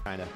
Kind of.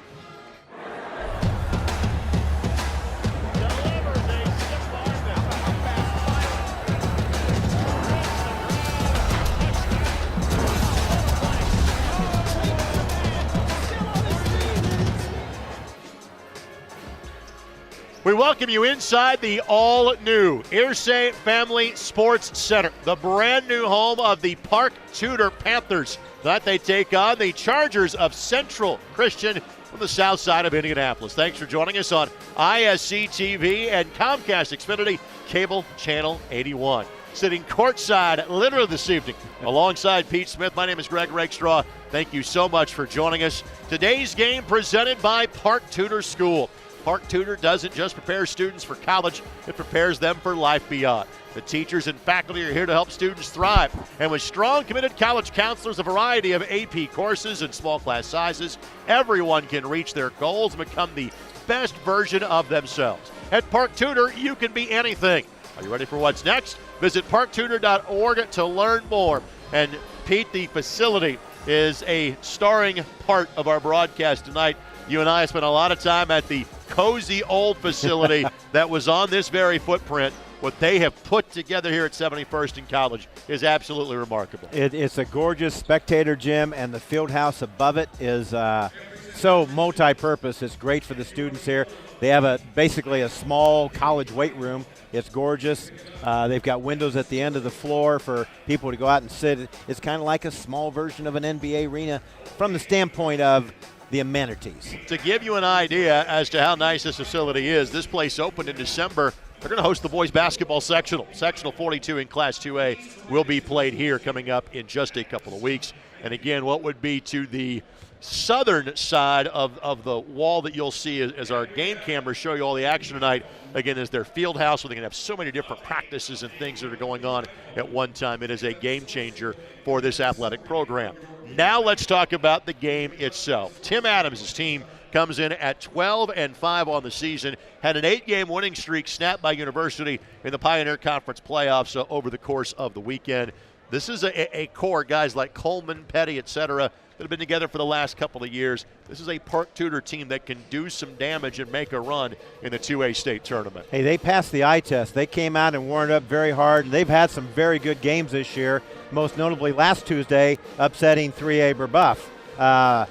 We welcome you inside the all-new IHSAA Family Sports Center, the brand-new home of the Park Tudor Panthers. That they take on the Chargers of Central Christian from the south side of Indianapolis. Thanks for joining us on ISC TV and Comcast Xfinity Cable Channel 81. Sitting courtside literally this evening alongside Pete Smith. My name is Greg Rakestraw. Thank you so much for joining us. Today's game presented by Park Tudor School. Park Tudor doesn't just prepare students for college, it prepares them for life beyond. The teachers and faculty are here to help students thrive. And with strong, committed college counselors, a variety of AP courses and small class sizes, everyone can reach their goals and become the best version of themselves. At Park Tudor, you can be anything. Are you ready for what's next? Visit parktudor.org to learn more. And Pete, the facility is a starring part of our broadcast tonight. You and I spent a lot of time at the cozy old facility that was on this very footprint. What they have put together here at 71st and College is absolutely remarkable. It's a gorgeous spectator gym, and the field house above it is so multi-purpose. It's great for the students here. They have basically a small college weight room. It's gorgeous. They've got windows at the end of the floor for people to go out and sit. It's kind of like a small version of an NBA arena from the standpoint of the amenities. To give you an idea as to how nice this facility is, this place opened in December. They're going to host the boys basketball sectional. Sectional 42 in Class 2A will be played here coming up in just a couple of weeks. And again, what would be to the southern side of the wall that you'll see as our game cameras show you all the action tonight, again, is their field house where they can have so many different practices and things that are going on at one time. It is a game changer for this athletic program. Now let's talk about the game itself. Tim Adams' team comes in at 12-5 on the season, had an 8-game winning streak snapped by University in the Pioneer Conference playoffs over the course of the weekend. This is a core, guys like Coleman, Petty, etc., that have been together for the last couple of years. This is a Park Tudor team that can do some damage and make a run in the 2A state tournament. Hey, they passed the eye test. They came out and warmed up very hard, and they've had some very good games this year, most notably last Tuesday, upsetting 3A Brebeuf.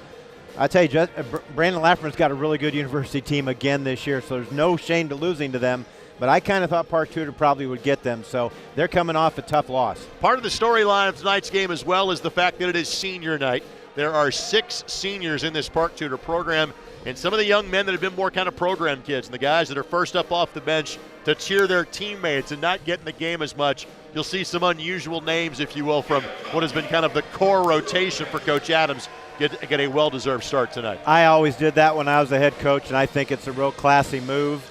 I tell you, Brandon Lafferman's got a really good university team again this year, so there's no shame to losing to them. But I kind of thought Park Tudor probably would get them, so they're coming off a tough loss. Part of the storyline of tonight's game as well is the fact that it is senior night. There are 6 seniors in this Park Tudor program, and some of the young men that have been more kind of program kids, and the guys that are first up off the bench to cheer their teammates and not get in the game as much. You'll see some unusual names, if you will, from what has been kind of the core rotation for Coach Adams get a well-deserved start tonight. I always did that when I was the head coach, and I think it's a real classy move.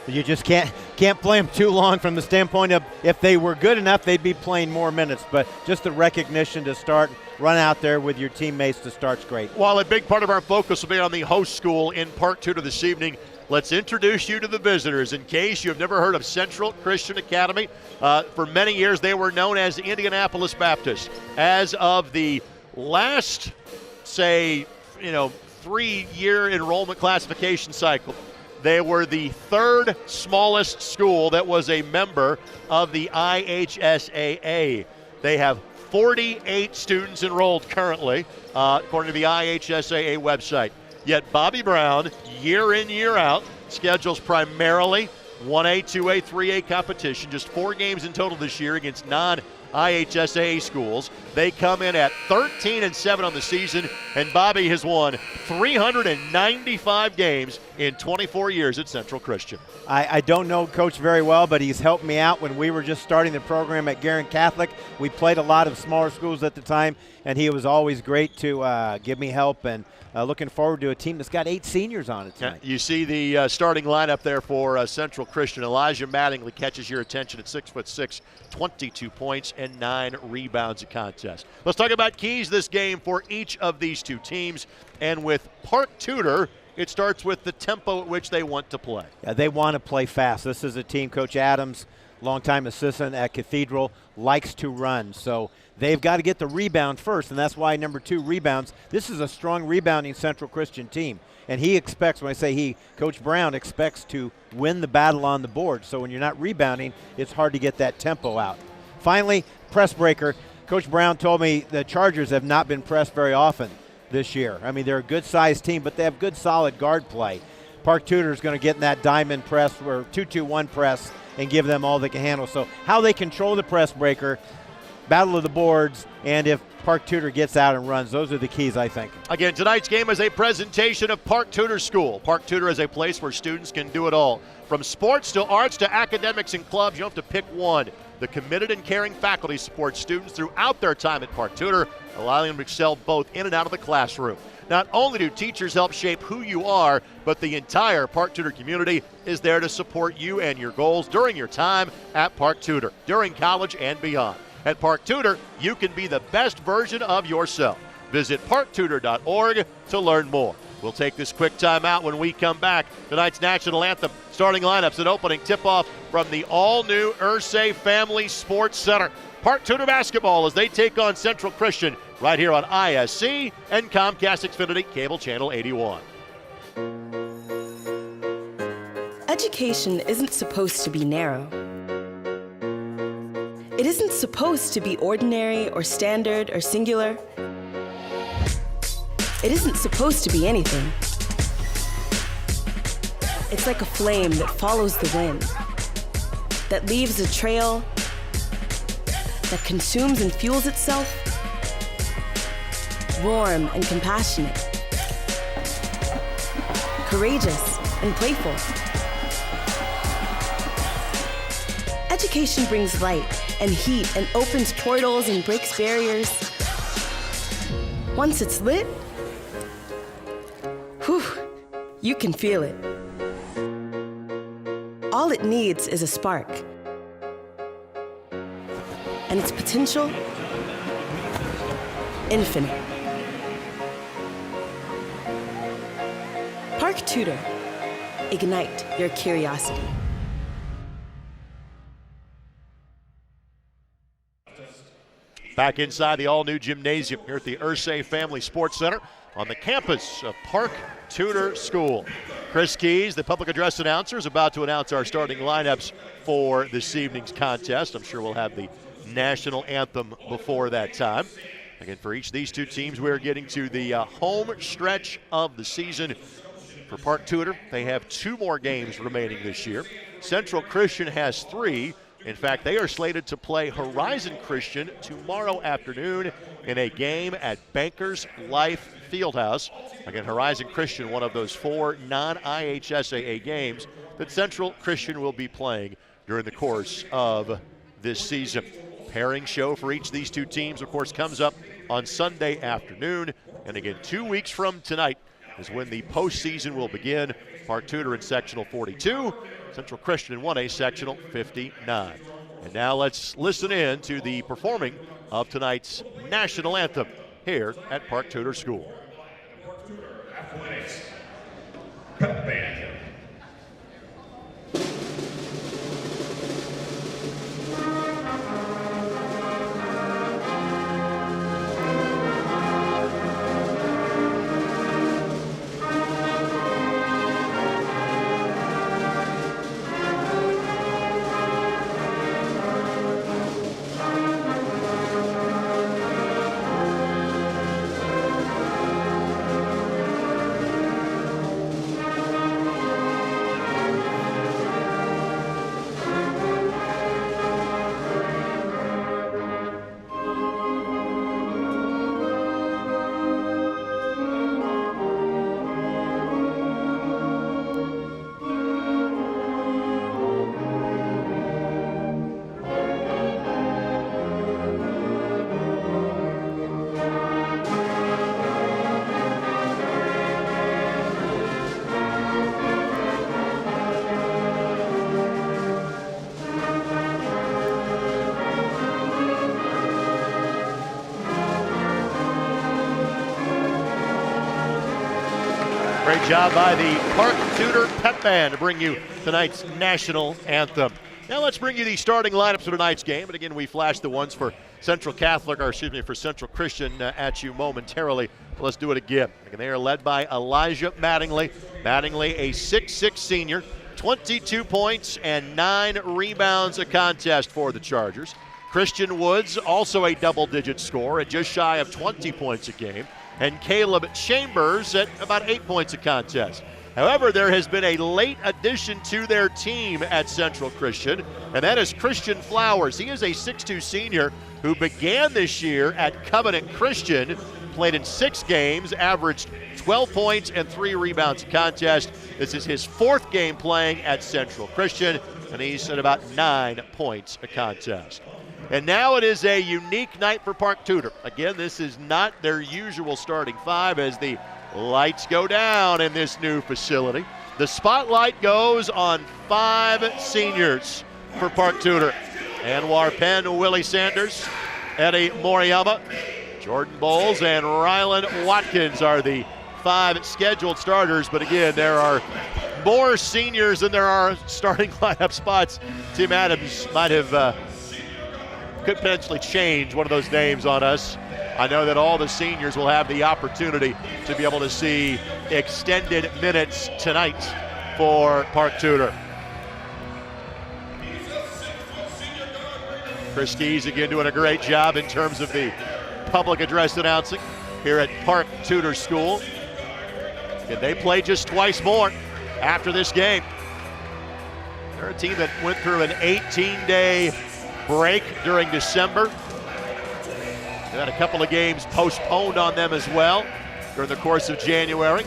You just can't play them too long from the standpoint of if they were good enough, they'd be playing more minutes. But just the recognition to start, run out there with your teammates to start's great. While a big part of our focus will be on the host school in Park Tudor this evening, let's introduce you to the visitors. In case you have never heard of Central Christian Academy, for many years they were known as Indianapolis Baptist. As of the last, 3-year enrollment classification cycle, they were the 3rd smallest school that was a member of the IHSAA. They have 48 students enrolled currently, according to the IHSAA website. Yet Bobby Brown, year in, year out, schedules primarily 1A, 2A, 3A competition, just 4 games in total this year against non-IHSAA schools. They come in at 13-7 on the season, and Bobby has won 395 games in 24 years at Central Christian. I don't know Coach very well, but he's helped me out when we were just starting the program at Guerin Catholic. We played a lot of smaller schools at the time, and he was always great to give me help, and looking forward to a team that's got 8 seniors on it tonight. You see the starting lineup there for Central Christian. Elijah Mattingly catches your attention at 6'6", 22 points and 9 rebounds a contest. Let's talk about keys this game for each of these two teams. And with Park Tudor, it starts with the tempo at which they want to play. Yeah, they want to play fast. This is a team Coach Adams longtime assistant at Cathedral, likes to run. So they've got to get the rebound first, and that's why number 2 rebounds. This is a strong rebounding Central Christian team. And he expects, when I say he, Coach Brown expects to win the battle on the board. So when you're not rebounding, it's hard to get that tempo out. Finally, press breaker. Coach Brown told me the Chargers have not been pressed very often this year. I mean, they're a good-sized team, but they have good, solid guard play. Park Tudor is going to get in that diamond press or 2-2-1 press and give them all they can handle. So how they control the press breaker, battle of the boards, and if Park Tudor gets out and runs, those are the keys, I think. Again, tonight's game is a presentation of Park Tudor School. Park Tudor is a place where students can do it all. From sports to arts to academics and clubs, you don't have to pick one. The committed and caring faculty support students throughout their time at Park Tudor, allowing them to excel both in and out of the classroom. Not only do teachers help shape who you are, but the entire Park Tudor community is there to support you and your goals during your time at Park Tudor, during college and beyond. At Park Tudor, you can be the best version of yourself. Visit parktudor.org to learn more. We'll take this quick time out. When we come back. Tonight's national anthem, starting lineups and opening tip-off from the all-new IHSAA Family Sports Center. Park Tudor basketball as they take on Central Christian right here on ISC and Comcast Xfinity Cable Channel 81. Education isn't supposed to be narrow. It isn't supposed to be ordinary or standard or singular. It isn't supposed to be anything. It's like a flame that follows the wind, that leaves a trail, that consumes and fuels itself, warm and compassionate, courageous and playful. Education brings light and heat and opens portals and breaks barriers. Once it's lit, whew, you can feel it. All it needs is a spark. And its potential, infinite. Park Tudor, ignite your curiosity. Back inside the all-new gymnasium here at the IHSAA Family Sports Center on the campus of Park Tudor School. Chris Keys, the public address announcer, is about to announce our starting lineups for this evening's contest. I'm sure we'll have the national anthem before that time. Again, for each of these two teams, we are getting to the home stretch of the season. For Park Tudor, they have 2 more games remaining this year. Central Christian has 3. In fact, they are slated to play Horizon Christian tomorrow afternoon in a game at Bankers Life Fieldhouse. Again, Horizon Christian, one of those 4 non-IHSAA games that Central Christian will be playing during the course of this season. Pairing show for each of these two teams, of course, comes up on Sunday afternoon. And again, 2 weeks from tonight is when the postseason will begin. Park Tudor in sectional 42, Central Christian in 1A sectional 59. And now let's listen in to the performing of tonight's national anthem here at Park Tudor School. Park Tudor Athletics Pep Band. Great job by the Park Tudor Pep Band to bring you tonight's national anthem. Now let's bring you the starting lineups for tonight's game. And again, we flashed the ones for Central Christian at you momentarily. Let's do it again. And they are led by Elijah Mattingly. Mattingly, a 6'6 senior, 22 points and 9 rebounds a contest for the Chargers. Christian Woods, also a double-digit scorer at just shy of 20 points a game. And Caleb Chambers at about 8 points a contest. However, there has been a late addition to their team at Central Christian, and that is Christian Flowers. He is a 6'2 senior who began this year at Covenant Christian, played in 6 games, averaged 12 points and 3 rebounds a contest. This is his 4th game playing at Central Christian, and he's at about 9 points a contest. And now it is a unique night for Park Tudor. Again, this is not their usual starting 5 as the lights go down in this new facility. The spotlight goes on 5 seniors for Park Tudor. Anwar Penn, Willie Sanders, Eddie Moriyama, Jordan Bowles, and Rylan Watkins are the 5 scheduled starters. But again, there are more seniors than there are starting lineup spots. Tim Adams might have could potentially change one of those names on us. I know that all the seniors will have the opportunity to be able to see extended minutes tonight for Park Tudor. Chris Keys again doing a great job in terms of the public address announcing here at Park Tudor School. And they play just twice more after this game. They're a team that went through an 18-day break during December. They had a couple of games postponed on them as well during the course of January.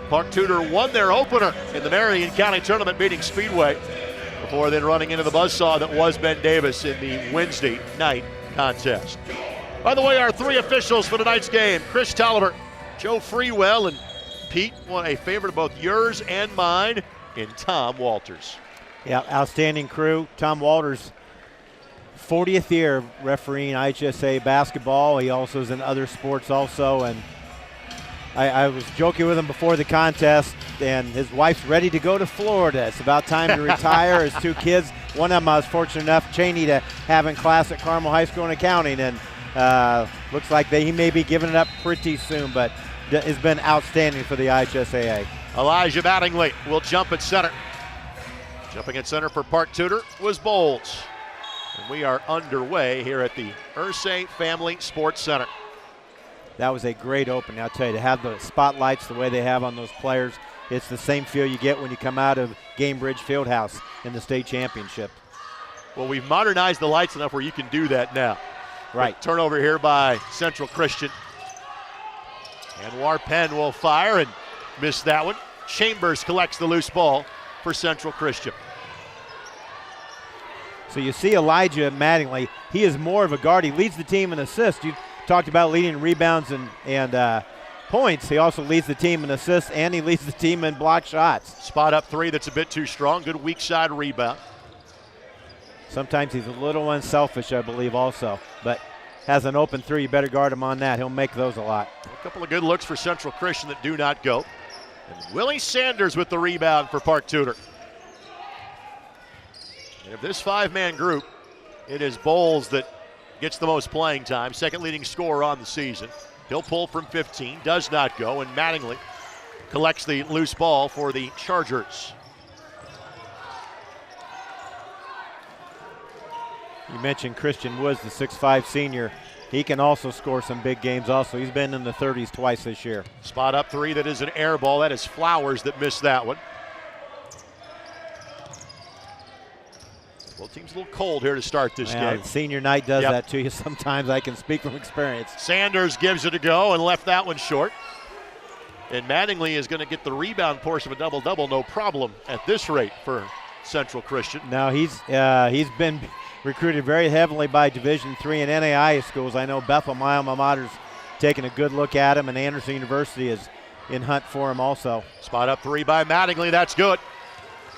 Park Tudor won their opener in the Marion County Tournament, beating Speedway, before then running into the buzzsaw that was Ben Davis in the Wednesday night contest. By the way, our 3 officials for tonight's game: Chris Tolliver, Joe Freewell, and Pete, one a favorite of both yours and mine, in Tom Walters. Yeah, outstanding crew. Tom Walters, 40th year refereeing IHSAA basketball. He also is in other sports also, and I was joking with him before the contest, and his wife's ready to go to Florida. It's about time to retire. His 2 kids, one of them I was fortunate enough, Cheney, to have in class at Carmel High School in accounting, and looks like he may be giving it up pretty soon, but has been outstanding for the IHSAA. Elijah Mattingly will jump at center. Jumping at center for Park Tudor was Bowles. And we are underway here at the IHSAA Family Sports Center. That was a great opening. I'll tell you, to have the spotlights the way they have on those players, it's the same feel you get when you come out of Gamebridge Fieldhouse in the state championship. Well, we've modernized the lights enough where you can do that now. Right. But turnover here by Central Christian. Anwar Penn will fire and miss that one. Chambers collects the loose ball for Central Christian. So you see Elijah Mattingly, he is more of a guard. He leads the team in assists. You talked about leading rebounds and points. He also leads the team in assists, and he leads the team in block shots. Spot up 3 that's a bit too strong. Good weak side rebound. Sometimes he's a little unselfish, I believe, also. But has an open 3, you better guard him on that. He'll make those a lot. A couple of good looks for Central Christian that do not go. And Willie Sanders with the rebound for Park Tudor. And of this 5-man group, it is Bowles that gets the most playing time, second leading scorer on the season. He'll pull from 15, does not go, and Mattingly collects the loose ball for the Chargers. You mentioned Christian Woods, the 6'5 senior. He can also score some big games also. He's been in the 30s twice this year. Spot up 3, that is an air ball. That is Flowers that missed that one. Well, the team's a little cold here to start this game. Senior night does that to you sometimes. I can speak from experience. Sanders gives it a go and left that one short. And Mattingly is going to get the rebound portion of a double-double, no problem at this rate for Central Christian. Now he's been recruited very heavily by Division III and NAIA schools. I know Bethel, my alma mater's taking a good look at him, and Anderson University is in hunt for him also. Spot up 3 by Mattingly, that's good.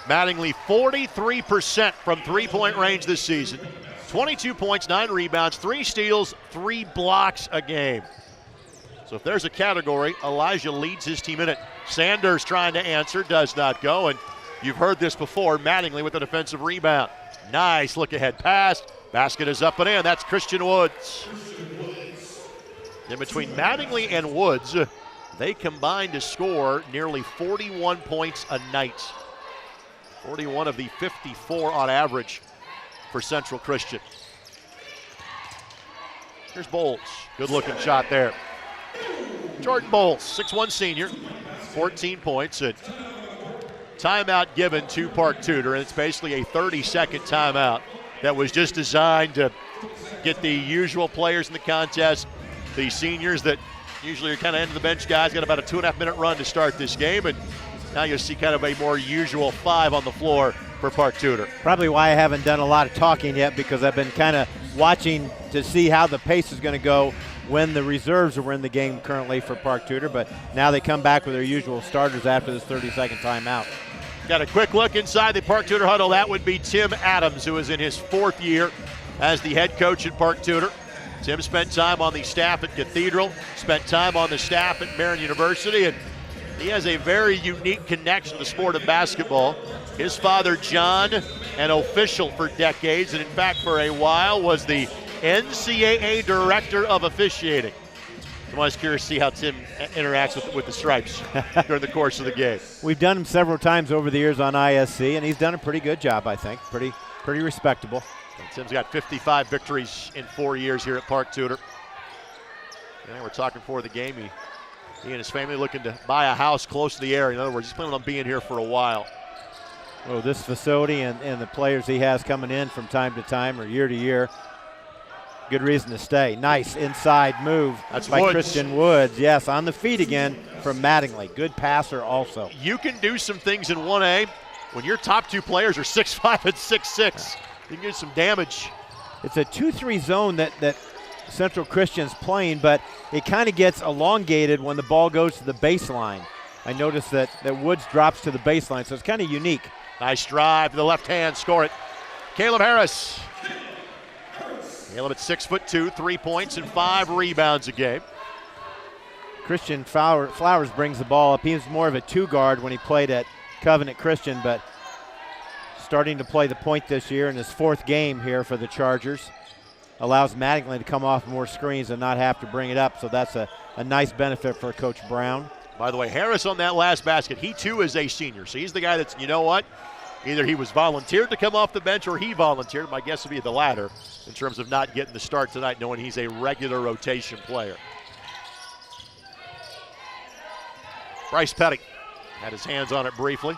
Mattingly 43% from three-point range this season. 22 points, 9 rebounds, 3 steals, 3 blocks a game. So if there's a category, Elijah leads his team in it. Sanders trying to answer, does not go, and You've heard this before. Mattingly with the defensive rebound. Nice look-ahead pass. Basket is up and in. That's Christian Woods. In between Mattingly and Woods, they combined to score nearly 41 points a night. 41 of the 54 on average for Central Christian. Here's Bowles. Good-looking shot there. Jordan Bowles, 6'1 senior, 14 points. And timeout given to Park Tudor, and it's basically a 30-second timeout that was just designed to get the usual players in the contest, the seniors that usually are kind of end-of-the-bench guys, got about a 2.5-minute run to start this game, and now you'll see kind of a more usual 5 on the floor for Park Tudor. Probably why I haven't done a lot of talking yet, because I've been kind of watching to see how the pace is going to go when the reserves are in the game currently for Park Tudor, but now they come back with their usual starters after this 30-second timeout. Got a quick look inside the Park Tudor huddle. That would be Tim Adams, who is in his 4th year as the head coach at Park Tudor. Tim spent time on the staff at Cathedral, spent time on the staff at Marian University, and he has a very unique connection to the sport of basketball. His father, John, an official for decades, and in fact for a while was the NCAA director of officiating. I'm always curious to see how Tim interacts with the Stripes during the course of the game. We've done him several times over the years on ISC, and he's done a pretty good job, I think. Pretty respectable. And Tim's got 55 victories in 4 years here at Park Tudor. And we're talking before the game. He and his family looking to buy a house close to the area. In other words, he's planning on being here for a while. Well, this facility and the players he has coming in from time to time or year to year, good reason to stay. Nice inside move by Woods. Christian Woods. Yes, on the feet again from Mattingly. Good passer also. You can do some things in 1A when your top 2 players are 6'5 and 6'6. You can get some damage. It's a 2-3 zone that Central Christian's playing, but it kind of gets elongated when the ball goes to the baseline. I noticed that Woods drops to the baseline, so it's kind of unique. Nice drive to the left hand, score it. Caleb Harris. Caleb at 6'2", 3 points and 5 rebounds a game. Christian Flowers brings the ball up. He was more of a 2-guard when he played at Covenant Christian, but starting to play the point this year in his 4th game here for the Chargers. Allows Mattingly to come off more screens and not have to bring it up, so that's a nice benefit for Coach Brown. By the way, Harris on that last basket, he too is a senior, so he's the guy that's, you know what, either he was volunteered to come off the bench or he volunteered. My guess would be the latter in terms of not getting the start tonight, knowing he's a regular rotation player. Bryce Petty had his hands on it briefly.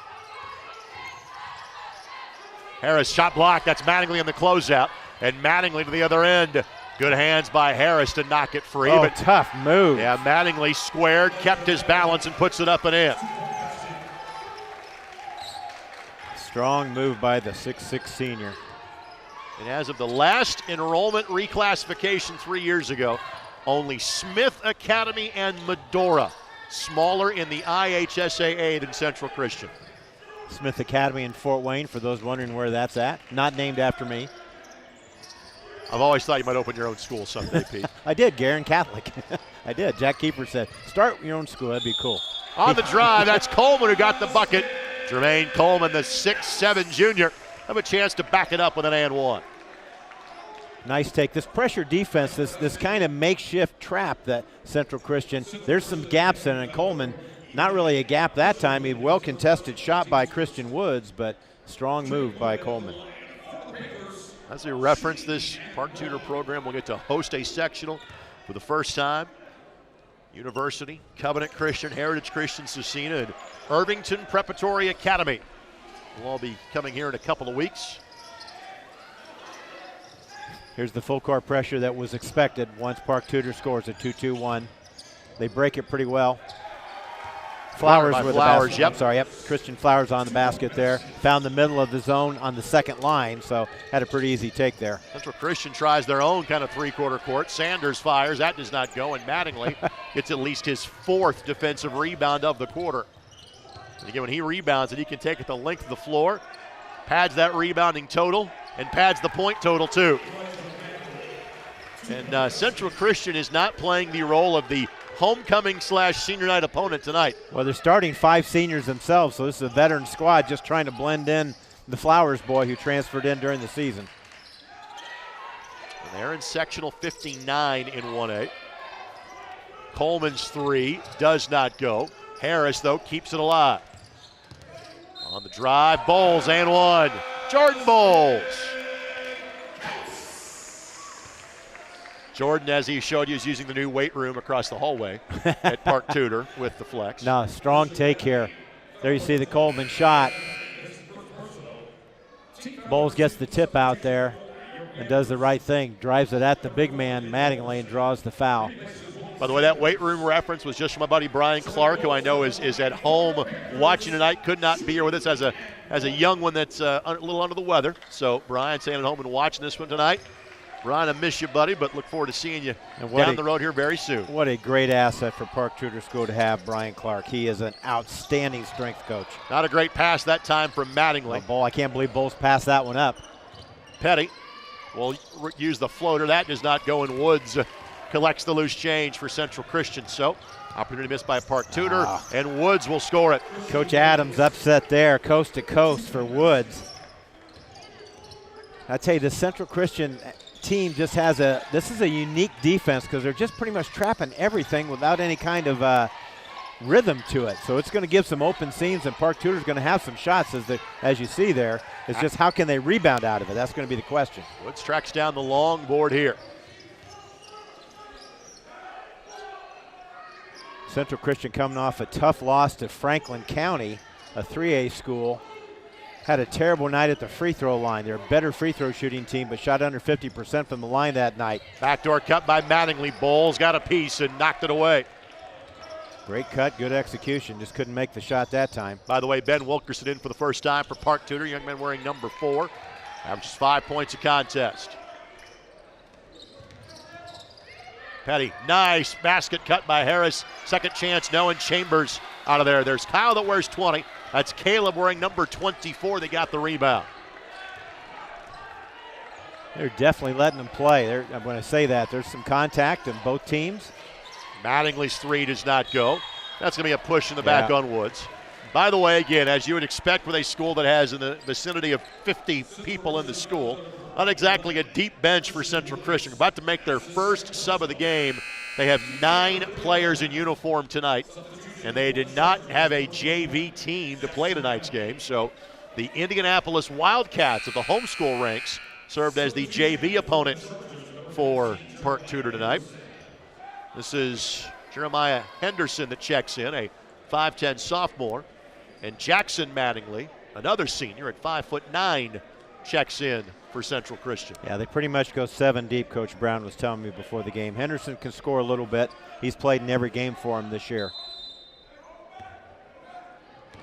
Harris shot block. That's Mattingly in the closeout. And Mattingly to the other end. Good hands by Harris to knock it free. Oh, but tough move. Yeah, Mattingly squared, kept his balance, and puts it up and in. Strong move by the 6'6 senior. And as of the last enrollment reclassification 3 years ago, only Smith Academy and Medora smaller in the IHSAA than Central Christian. Smith Academy in Fort Wayne, for those wondering where that's at. Not named after me. I've always thought you might open your own school someday, Pete. I did, Garen Catholic. I did. Jack Keeper said, start your own school. That'd be cool. On the drive, that's Coleman who got the bucket. Jermaine Coleman, the 6'7 junior, have a chance to back it up with an and one. Nice take. This pressure defense, this kind of makeshift trap that Central Christian, there's some gaps in it, and Coleman, not really a gap that time. A well-contested shot by Christian Woods, but strong move by Coleman. As we reference, this Park Tudor program will get to host a sectional for the first time. University, Covenant Christian, Heritage Christian, Cecina, and Irvington Preparatory Academy will all be coming here in a couple of weeks. Here's the full court pressure that was expected once Park Tudor scores a 2-2-1. They break it pretty well. Flowers with the basket. Yep. I'm sorry, yep. Christian Flowers on the basket there. Found the middle of the zone on the second line, so had a pretty easy take there. Central Christian tries their own kind of three-quarter court. Sanders fires. That does not go, and Mattingly gets at least his 4th defensive rebound of the quarter. And again, when he rebounds it, he can take it the length of the floor, pads that rebounding total, and pads the point total too. And Central Christian is not playing the role of the homecoming / senior night opponent tonight. Well, they're starting 5 seniors themselves, so this is a veteran squad just trying to blend in the Flowers boy who transferred in during the season. And they're in sectional 59 in 1A. Coleman's 3 does not go. Harris, though, keeps it alive. On the drive, Bowles and 1. Jordan Bowles. Jordan, as he showed you, is using the new weight room across the hallway at Park Tudor with the flex. No, strong take here. There you see the Coleman shot. Bowles gets the tip out there and does the right thing. Drives it at the big man, Mattingly, and draws the foul. By the way, that weight room reference was just from my buddy Brian Clark, who I know is at home watching tonight. Could not be here with us as a young one that's a little under the weather. So Brian staying at home and watching this one tonight. Brian, I miss you, buddy, but look forward to seeing you down the road here very soon. What a great asset for Park Tudor School to have Brian Clark. He is an outstanding strength coach. Not a great pass that time from Mattingly. I can't believe Bowles passed that one up. Petty will use the floater. That does not go in. Woods collects the loose change for Central Christian. So opportunity missed by Park Tudor, and Woods will score it. Coach Adams upset there, coast to coast for Woods. I tell you, the Central Christian team just has this is a unique defense because they're just pretty much trapping everything without any kind of rhythm to it. So it's going to give some open seams, and Park Tudor's going to have some shots as you see there. It's just how can they rebound out of it? That's going to be the question. Woods tracks down the long board here. Central Christian coming off a tough loss to Franklin County, a 3A school. Had a terrible night at the free throw line. They're a better free throw shooting team, but shot under 50% from the line that night. Backdoor cut by Mattingly. Bowles got a piece and knocked it away. Great cut, good execution. Just couldn't make the shot that time. By the way, Ben Wilkerson in for the first time for Park Tudor. Young man wearing number 4. Averages 5 points a contest. Petty, nice basket cut by Harris. Second chance, no, and Chambers out of there. There's Kyle that wears 20. That's Caleb wearing number 24. They got the rebound. They're definitely letting them play. When I say that, there's some contact in both teams. Mattingly's 3 does not go. That's going to be a push in the back on Woods. By the way, again, as you would expect with a school that has in the vicinity of 50 people in the school, not exactly a deep bench for Central Christian. About to make their first sub of the game. They have 9 players in uniform tonight, and they did not have a JV team to play tonight's game. So the Indianapolis Wildcats of the homeschool ranks served as the JV opponent for Park Tudor tonight. This is Jeremiah Henderson that checks in, a 5'10 sophomore, and Jackson Mattingly, another senior at 5'9", checks in for Central Christian. Yeah, they pretty much go 7 deep, Coach Brown was telling me before the game. Henderson can score a little bit. He's played in every game for him this year.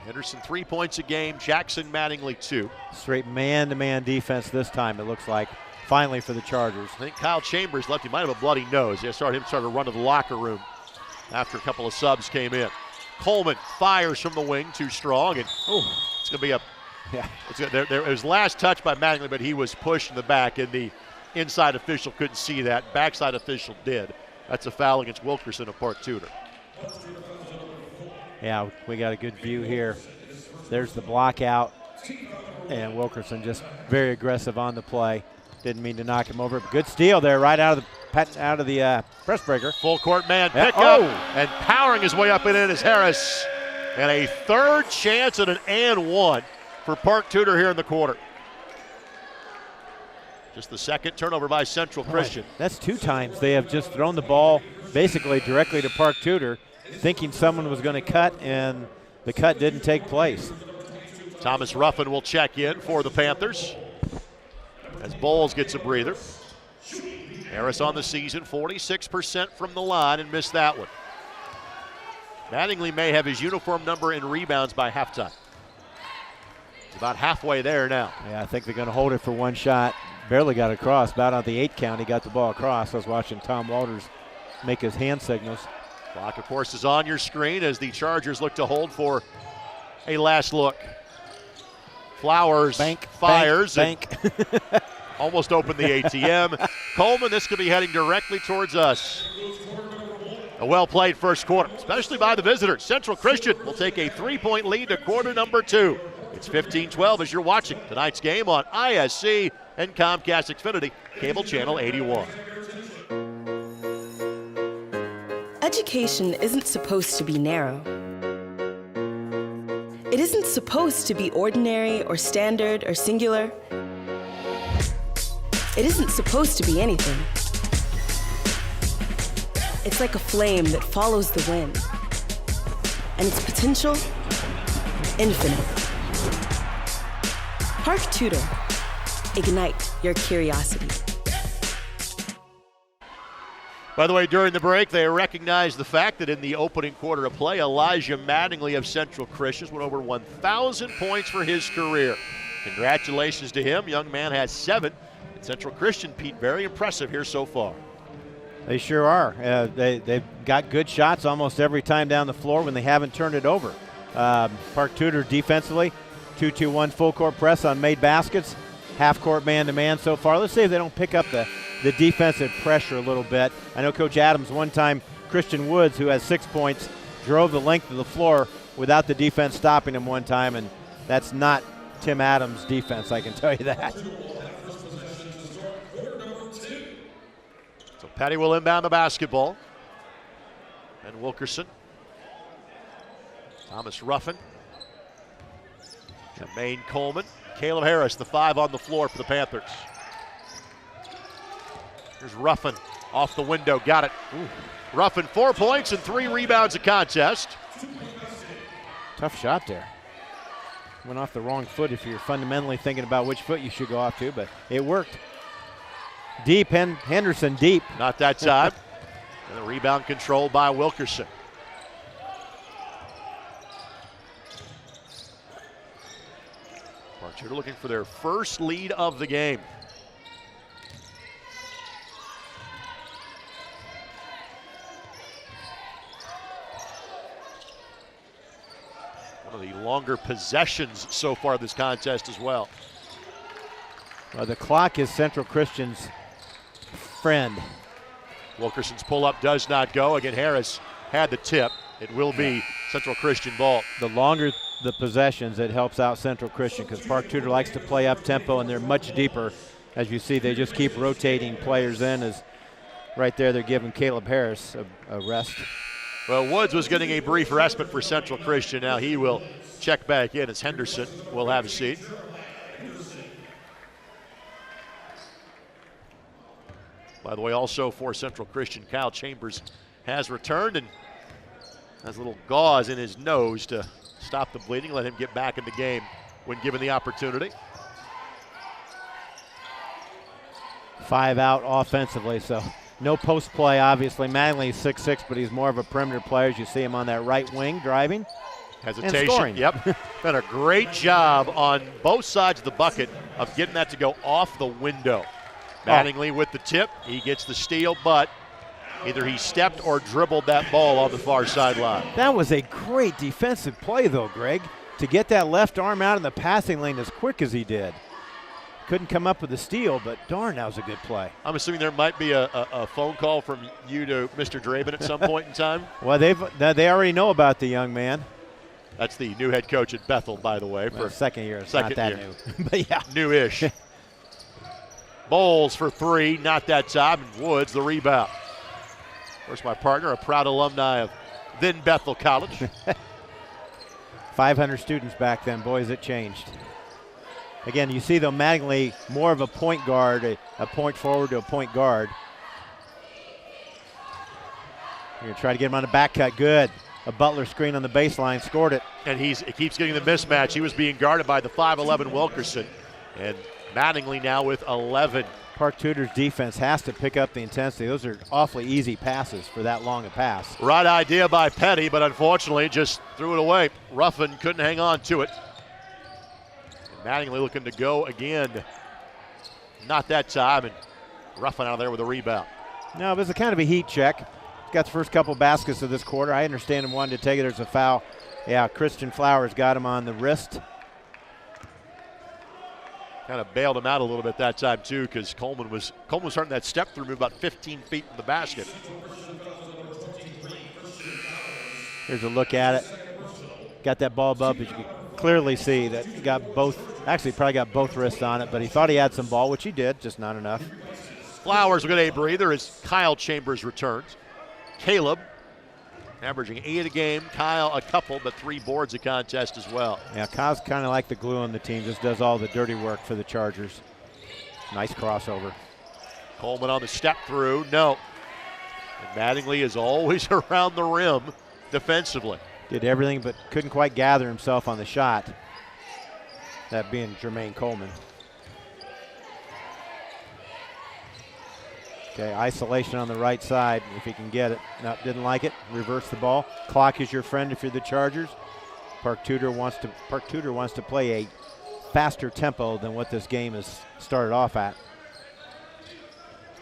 Henderson 3 points a game, Jackson Mattingly 2. Straight man-to-man defense this time, it looks like, finally for the Chargers. I think Kyle Chambers left. He might have a bloody nose. He started to run to the locker room after a couple of subs came in. Coleman fires from the wing, too strong, and it's going to be a it was last touch by Mattingly, but he was pushed in the back, and the inside official couldn't see that. Backside official did. That's a foul against Wilkerson of Park Tudor. Yeah, we got a good view here. There's the block out, and Wilkerson just very aggressive on the play. Didn't mean to knock him over. Good steal there, right out of the press breaker. Full court man pick up, and powering his way up and in is Harris. And a third chance at an and one for Park Tudor here in the quarter. Just the second turnover by Central Christian. That's 2 times they have just thrown the ball basically directly to Park Tudor, thinking someone was going to cut, and the cut didn't take place. Thomas Ruffin will check in for the Panthers as Bowles gets a breather. Harris on the season, 46% from the line, and missed that one. Mattingly may have his uniform number in rebounds by halftime. He's about halfway there now. Yeah, I think they're going to hold it for 1 shot. Barely got across. About on the 8 count, he got the ball across. I was watching Tom Walters make his hand signals. Clock, of course, is on your screen as the Chargers look to hold for a last look. Flowers fires. Bank. Almost opened the ATM. Coleman, this could be heading directly towards us. A well-played first quarter, especially by the visitors. Central Christian will take a 3-point lead to quarter number 2. It's 15-12 as you're watching tonight's game on ISC and Comcast Xfinity, cable channel 81. Education isn't supposed to be narrow. It isn't supposed to be ordinary or standard or singular. It isn't supposed to be anything. It's like a flame that follows the wind, and its potential, infinite. Park Tudor. Ignite your curiosity. By the way, during the break, they recognized the fact that in the opening quarter of play, Elijah Mattingly of Central Christian went over 1,000 points for his career. Congratulations to him. Young man has 7. And Central Christian, Pete, very impressive here so far. They sure are. They've got good shots almost every time down the floor when they haven't turned it over. Park Tudor defensively, 2-2-1 full court press on made baskets, half court man-to-man so far. Let's see if they don't pick up the defensive pressure a little bit. I know Coach Adams one time, Christian Woods, who has 6 points, drove the length of the floor without the defense stopping him one time, and that's not Tim Adams' defense, I can tell you that. So Petty will inbound the basketball. And Wilkerson. Thomas Ruffin. Jermaine Coleman. Caleb Harris, the 5 on the floor for the Panthers. Here's Ruffin off the window, got it. Ooh. Ruffin 4 points and 3 rebounds a contest. Tough shot there. Went off the wrong foot if you're fundamentally thinking about which foot you should go off to, but it worked. Deep, Henderson deep. Not that time. And the rebound controlled by Wilkerson. Park Tudor looking for their first lead of the game. One of the longer possessions so far this contest as well. Well, the clock is Central Christian's friend. Wilkerson's pull-up does not go. Again, Harris had the tip. It will be Central Christian ball. The longer the possessions, it helps out Central Christian because Park Tudor likes to play up tempo and they're much deeper. As you see, they just keep rotating players in. As right there, they're giving Caleb Harris a rest. Well, Woods was getting a brief respite for Central Christian. Now he will check back in as Henderson will have a seat. By the way, also for Central Christian, Kyle Chambers has returned and has a little gauze in his nose to stop the bleeding, let him get back in the game when given the opportunity. 5 out offensively, so no post play, obviously. Mattingly's 6'6", but he's more of a perimeter player. As you see him on that right wing driving. Hesitation. And scoring. Yep. Done a great job on both sides of the bucket of getting that to go off the window. Mattingly with the tip. He gets the steal, but either he stepped or dribbled that ball on the far sideline. That was a great defensive play, though, Greg, to get that left arm out in the passing lane as quick as he did. Couldn't come up with a steal, but darn, that was a good play. I'm assuming there might be a phone call from you to Mr. Draben at some point in time. Well, they already know about the young man. That's the new head coach at Bethel, by the way. For second year. It's second not that year. new. But yeah. New-ish. Bowles for 3, not that time, and Woods the rebound. Of course, my partner, a proud alumni of then Bethel College. 500 students back then. Boys, it changed. Again, you see, though, Mattingly more of a point guard, a point forward to a point guard. You're going to try to get him on the back cut. Good. A Butler screen on the baseline, scored it. And he keeps getting the mismatch. He was being guarded by the 5'11 Wilkerson. And Mattingly now with 11. Park Tudor's defense has to pick up the intensity. Those are awfully easy passes for that long a pass. Right idea by Petty, but unfortunately just threw it away. Ruffin couldn't hang on to it. And Mattingly looking to go again. Not that time, and Ruffin out of there with a rebound. No, it was a kind of a heat check. He's got the first couple baskets of this quarter. I understand him wanting to take it. There's a foul. Yeah, Christian Flowers got him on the wrist. Kind of bailed him out a little bit that time too, because Coleman was starting that step through move about 15 feet from the basket. Here's a look at it. Got that ball above, but you can clearly see that he got both, actually probably got both wrists on it, but he thought he had some ball, which he did, just not enough. Flowers will get a breather as Kyle Chambers returns. Caleb averaging 8 a game. Kyle a couple, but 3 boards a contest as well. Yeah, Kyle's kind of like the glue on the team, just does all the dirty work for the Chargers. Nice crossover. Coleman on the step through, no. And Mattingly is always around the rim defensively. Did everything but couldn't quite gather himself on the shot. That being Jermaine Coleman. Okay, isolation on the right side if he can get it. No, didn't like it. Reverse the ball. Clock is your friend if you're the Chargers. Park Tudor wants to play a faster tempo than what this game has started off at.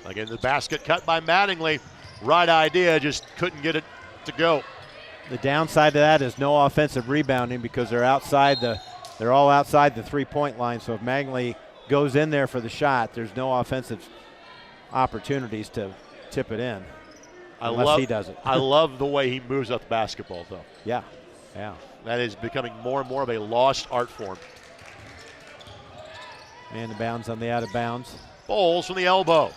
Again, the basket cut by Mattingly. Right idea, just couldn't get it to go. The downside to that is no offensive rebounding because they're all outside the three-point line. So if Mattingly goes in there for the shot, there's no offensive opportunities to tip it in unless he does it. I love the way he moves up the basketball, though. Yeah. That is becoming more and more of a lost art form. Man to bounds on the out of bounds. Bowles from the elbow.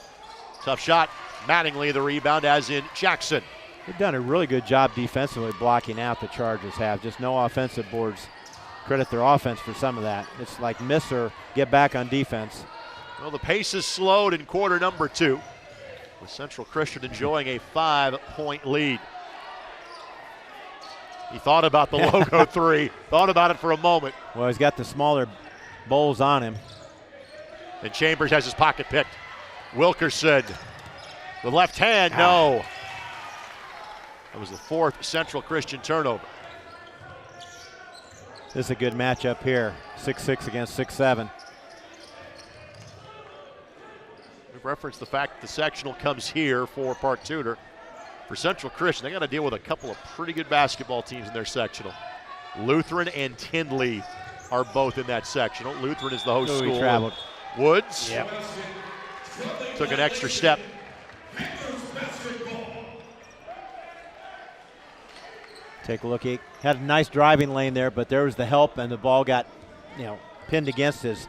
Tough shot. Mattingly the rebound, as in Jackson. They've done a really good job defensively blocking out, the Chargers have. Just no offensive boards. Credit their offense for some of that. It's like miss or get back on defense. Well, the pace is slowed in quarter number 2, with Central Christian enjoying a 5-point lead. He thought about the logo 3, thought about it for a moment. Well, he's got the smaller Bowles on him. And Chambers has his pocket picked. Wilkerson with left hand, no. That was the 4th Central Christian turnover. This is a good matchup here. 6'6" against 6'7". We've referenced the fact that the sectional comes here for Park Tudor. For Central Christian, they got to deal with a couple of pretty good basketball teams in their sectional. Lutheran and Tindley are both in that sectional. Lutheran is the host school. He traveled. Woods Yep. took an extra step. Take a look. He had a nice driving lane there, but there was the help, and the ball got, pinned against his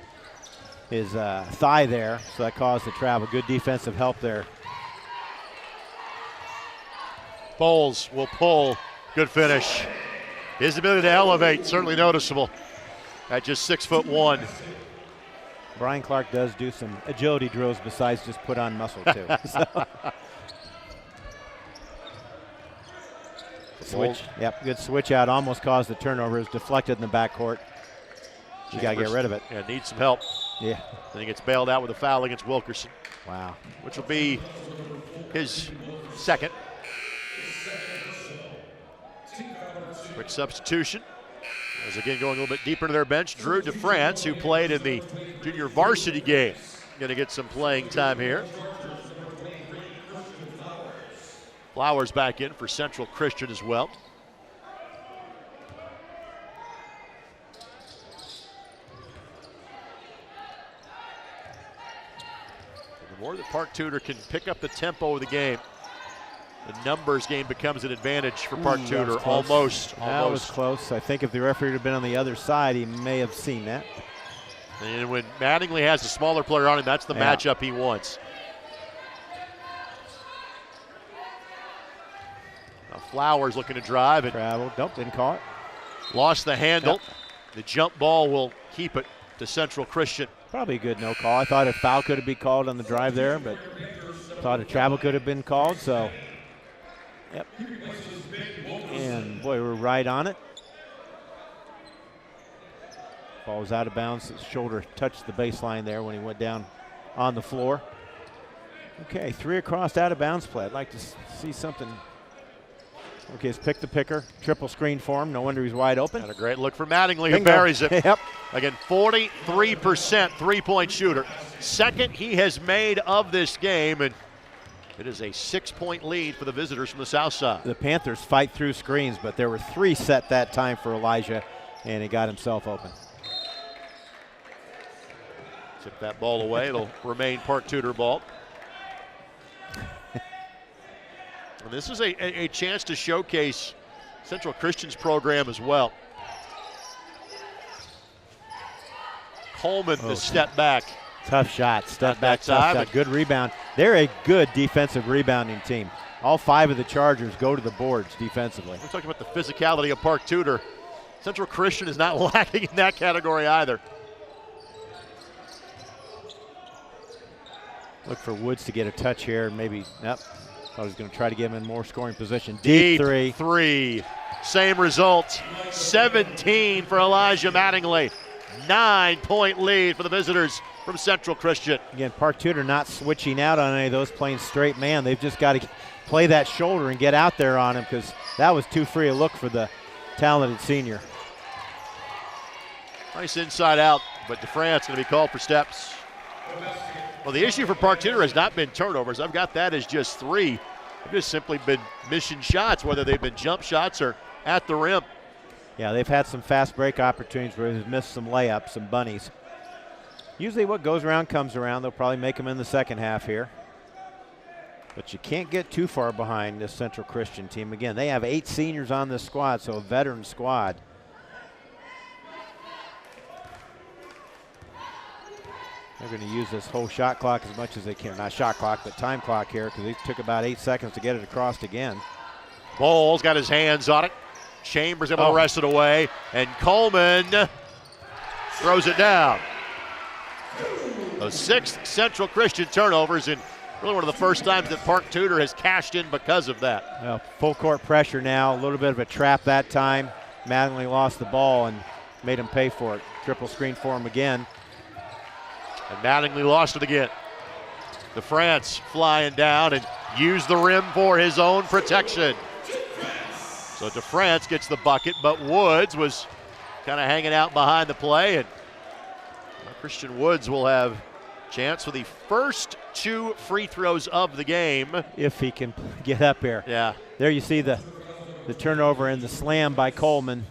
thigh there, so that caused the travel. Good defensive help there. Bowles will pull. Good finish. His ability to elevate, certainly noticeable at just 6'1". Brian Clark does do some agility drills besides just put on muscle too. Switch. Yep, good switch out. Almost caused the turnover. It was deflected in the backcourt. You got to get rid of it. Yeah, needs some help. Yeah. Then he gets bailed out with a foul against Wilkerson. Wow. Which will be his second. Quick substitution. As again going a little bit deeper into their bench, Drew DeFrance, who played in the junior varsity game, going to get some playing time here. Flowers back in for Central Christian as well. And the more that Park Tudor can pick up the tempo of the game, the numbers game becomes an advantage for Park Tudor. Almost. That was close. I think if the referee had been on the other side, he may have seen that. And when Mattingly has a smaller player on him, that's the matchup he wants. Now Flowers looking to drive. And traveled. Nope, didn't call it. Lost the handle. Yep. The jump ball will keep it to Central Christian. Probably a good no call. I thought a foul could have been called on the drive there, but thought a travel could have been called, so. Yep. And boy, we're right on it. Ball was out of bounds. His shoulder touched the baseline there when he went down on the floor. Okay, 3 across out of bounds play. I'd like to see something. Okay, it's pick the picker. Triple screen for him. No wonder he's wide open. And a great look for Mattingly, who buries it. Yep. Again, 43% three-point shooter. Second he has made of this game, and it is a 6-point lead for the visitors from the south side. The Panthers fight through screens, but there were 3 set that time for Elijah, and he got himself open. Tip that ball away. It'll remain Park Tudor ball. And this is a chance to showcase Central Christian's program as well. Coleman, the step back. Tough shot, step back, that time. tough shot, good rebound. They're a good defensive rebounding team. All 5 of the Chargers go to the boards defensively. We're talking about the physicality of Park Tudor. Central Christian is not lacking in that category either. Look for Woods to get a touch here. Maybe, yep. I was going to try to give him in more scoring position. Deep three. Same result. 17 for Elijah Mattingly. 9-point lead for the visitors from Central Christian. Again, Park Tudor not switching out on any of those, playing straight man. They've just got to play that shoulder and get out there on him, because that was too free a look for the talented senior. Nice inside out, but DeFrance going to be called for steps. Well, the issue for Park Tudor has not been turnovers. I've got that as just 3. They've just simply been missing shots, whether they've been jump shots or at the rim. Yeah, they've had some fast break opportunities where they've missed some layups, some bunnies. Usually what goes around comes around. They'll probably make them in the second half here. But you can't get too far behind this Central Christian team. Again, they have 8 seniors on this squad, so a veteran squad. They're going to use this whole shot clock as much as they can. Not shot clock, but time clock here, because they took about 8 seconds to get it across again. Bowles got his hands on it. Chambers able to wrest it away, and Coleman throws it down. The 6th Central Christian turnovers, and really one of the first times that Park Tudor has cashed in because of that. Well, full court pressure now, a little bit of a trap that time. Mattingly lost the ball and made him pay for it. Triple screen for him again. And Mattingly lost it again. DeFrance flying down and used the rim for his own protection. So DeFrance gets the bucket, but Woods was kind of hanging out behind the play, and Christian Woods will have a chance for the first 2 free throws of the game. If he can get up here. Yeah. There you see the turnover and the slam by Coleman.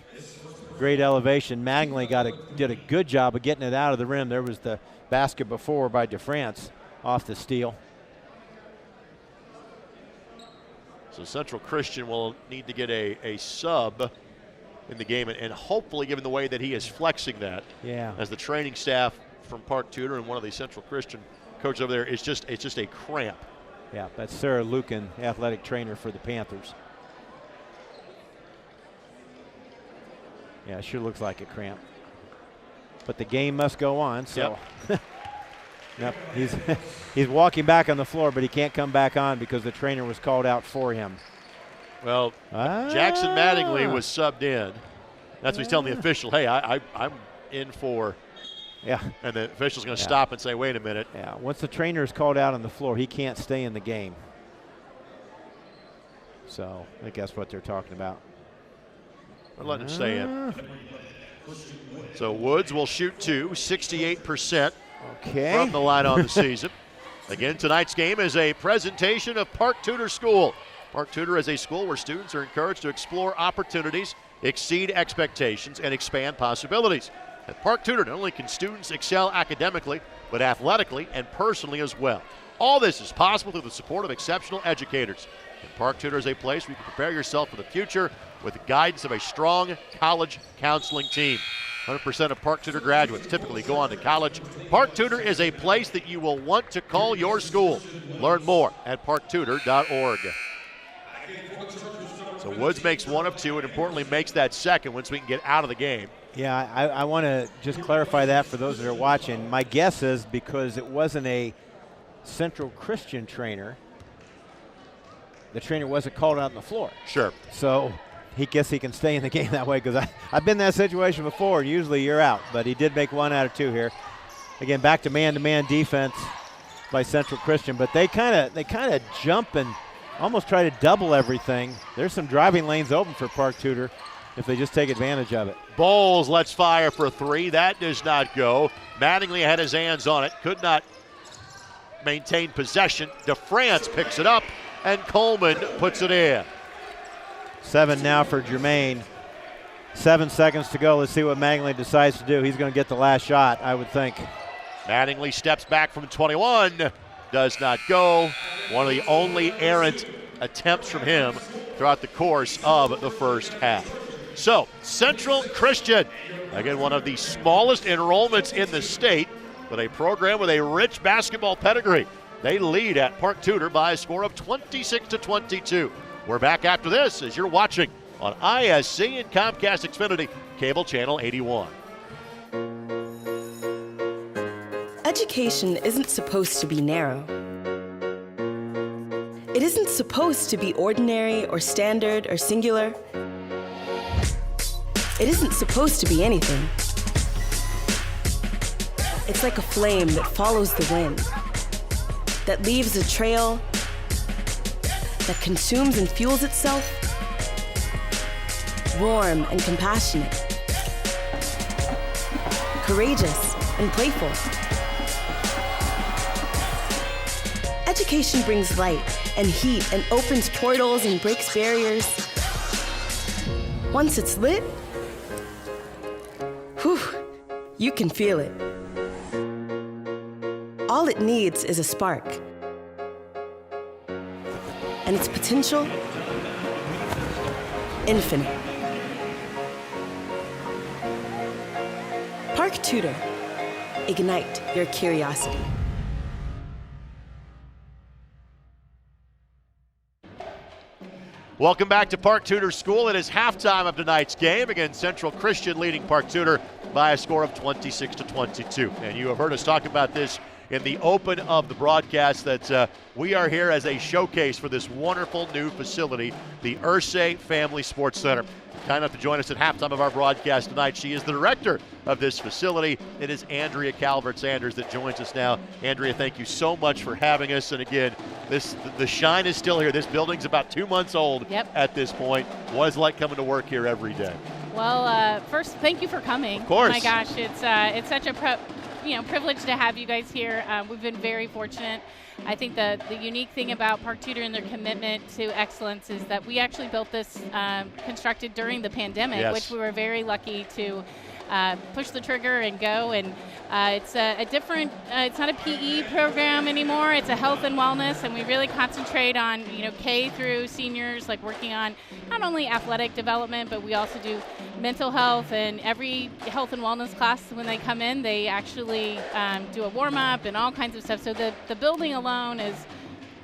Great elevation. Mattingly did a good job of getting it out of the rim. There was the basket before by DeFrance off the steal. So Central Christian will need to get a sub in the game, and hopefully, given the way that he is flexing that, as the training staff from Park Tudor and one of the Central Christian coaches over there, it's just a cramp. Yeah, that's Sarah Lucan, athletic trainer for the Panthers. Yeah, it sure looks like a cramp. But the game must go on, so. Yep. Yep, he's walking back on the floor, but he can't come back on because the trainer was called out for him. Well, Jackson Mattingly was subbed in. That's what he's telling the official, hey, I'm in for. Yeah. And the official's going to stop and say, wait a minute. Yeah, once the trainer is called out on the floor, he can't stay in the game. So I think that's what they're talking about. We're letting him stay in. So Woods will shoot 2, 68%. From the line on the season. Again, tonight's game is a presentation of Park Tudor School. Park Tudor is a school where students are encouraged to explore opportunities, exceed expectations, and expand possibilities. At Park Tudor, not only can students excel academically, but athletically and personally as well. All this is possible through the support of exceptional educators. And Park Tudor is a place where you can prepare yourself for the future with the guidance of a strong college counseling team. 100% of Park Tudor graduates typically go on to college. Park Tudor is a place that you will want to call your school. Learn more at parktudor.org. So Woods makes 1 of 2, and importantly makes that second once we can get out of the game. Yeah, I want to just clarify that for those that are watching. My guess is because it wasn't a Central Christian trainer, the trainer wasn't called out on the floor. Sure. So he guess he can stay in the game that way, because I've been in that situation before, and usually you're out. But he did make 1 out of 2 here. Again, back to man-to-man defense by Central Christian, but they kind of jump and almost try to double everything. There's some driving lanes open for Park Tudor if they just take advantage of it. Bowles lets fire for 3. That does not go. Mattingly had his hands on it, could not maintain possession. DeFrance picks it up, and Coleman puts it in. 7 now for Jermaine. 7 seconds to go. Let's see what Mattingly decides to do. He's going to get the last shot, I would think. Mattingly steps back from 21. Does not go. One of the only errant attempts from him throughout the course of the first half. So, Central Christian, again, one of the smallest enrollments in the state, but a program with a rich basketball pedigree. They lead at Park Tudor by a score of 26-22. We're back after this as you're watching on ISC and Comcast Xfinity, cable channel 81. Education isn't supposed to be narrow. It isn't supposed to be ordinary or standard or singular. It isn't supposed to be anything. It's like a flame that follows the wind, that leaves a trail, that consumes and fuels itself, warm and compassionate, courageous and playful. Education brings light and heat and opens portals and breaks barriers. Once it's lit, whew, you can feel it. All it needs is a spark. And its potential, infinite. Park Tudor. Ignite your curiosity. Welcome back to Park Tudor School. It is halftime of tonight's game. Again, Central Christian leading Park Tudor by a score of 26-22. And you have heard us talk about this in the open of the broadcast, that we are here as a showcase for this wonderful new facility, the IHSAA Family Sports Center. Kind enough to join us at halftime of our broadcast tonight. She is the director of this facility. It is Andrea Calvert Sanders that joins us now. Andrea, thank you so much for having us. And again, the shine is still here. This building's about 2 months old at this point. What is it like coming to work here every day? Well, first, thank you for coming. Of course. Oh my gosh, it's such a privilege to have you guys here. We've been very fortunate. I think the unique thing about Park Tudor and their commitment to excellence is that we actually built this, constructed during the pandemic, which we were very lucky to push the trigger and go. And it's a different, it's not a PE program anymore. It's a health and wellness, and we really concentrate on, K through seniors, like working on not only athletic development, but we also do mental health. And every health and wellness class, when they come in, they actually do a warm-up and all kinds of stuff. So the building alone is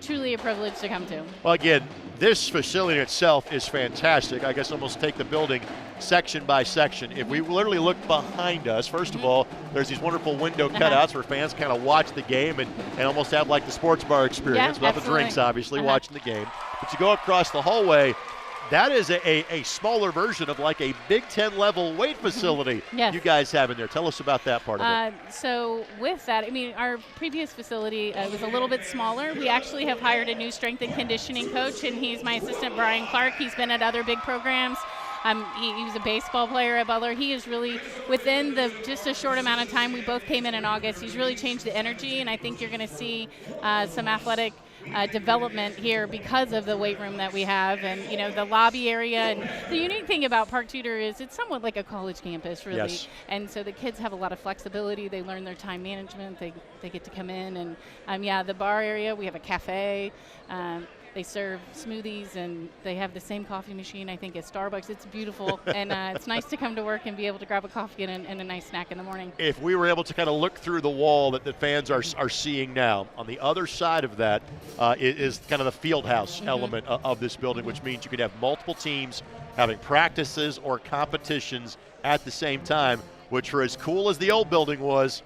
truly a privilege to come to. Well, again, this facility itself is fantastic. I guess almost take the building section by section. If we literally look behind us, first of all, there's these wonderful window cutouts where fans kind of watch the game and almost have like the sports bar experience without the drinks, obviously, watching the game. But you go across the hallway, that is a smaller version of like a Big Ten level weight facility you guys have in there. Tell us about that part of it. So with that, our previous facility was a little bit smaller. We actually have hired a new strength and conditioning coach, and he's my assistant, Brian Clark. He's been at other big programs. He was a baseball player at Butler. He is really, within just a short amount of time, we both came in August, he's really changed the energy, and I think you're going to see some athletic development here because of the weight room that we have, and the lobby area. And the unique thing about Park Tudor is it's somewhat like a college campus, really. And so the kids have a lot of flexibility. They learn their time management. They get to come in, and the bar area, we have a cafe. They serve smoothies, and they have the same coffee machine, I think, as Starbucks. It's beautiful, and it's nice to come to work and be able to grab a coffee and a nice snack in the morning. If we were able to kind of look through the wall that the fans are seeing now, on the other side of that is kind of the field house element of this building, which means you could have multiple teams having practices or competitions at the same time, which for as cool as the old building was,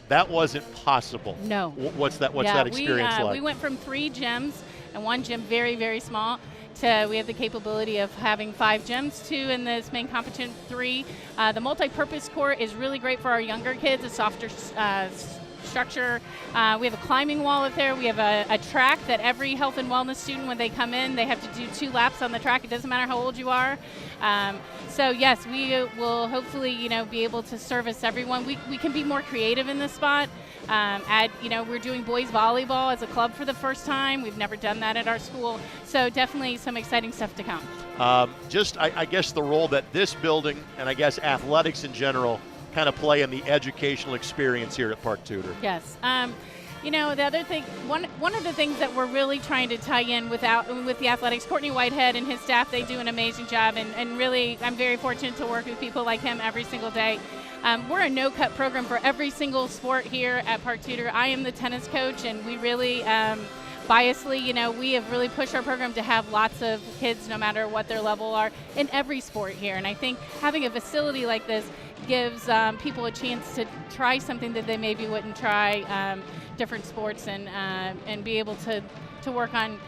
that wasn't possible. No. What's that experience like? We went from 3 gyms and 1 gym very, very small to we have the capability of having 5 gyms, 2 in this main competition, 3. The multi-purpose court is really great for our younger kids, a softer structure. We have a climbing wall up there. We have a track that every health and wellness student, when they come in, they have to do 2 laps on the track. It doesn't matter how old you are. So yes, we will hopefully, be able to service everyone. We can be more creative in this spot. We're doing boys volleyball as a club for the first time. We've never done that at our school. So definitely some exciting stuff to come. I guess the role that this building and I guess athletics in general kind of play in the educational experience here at Park Tudor. Yes. You know, the other thing, one of the things that we're really trying to tie in with the athletics, Courtney Whitehead and his staff, they do an amazing job, and really I'm very fortunate to work with people like him every single day. We're a no-cut program for every single sport here at Park Tudor. I am the tennis coach, and we really, biasly, you know, we have really pushed our program to have lots of kids, no matter what their level are, in every sport here. And I think having a facility like this gives people a chance to try something that they maybe wouldn't try, different sports, and be able to work on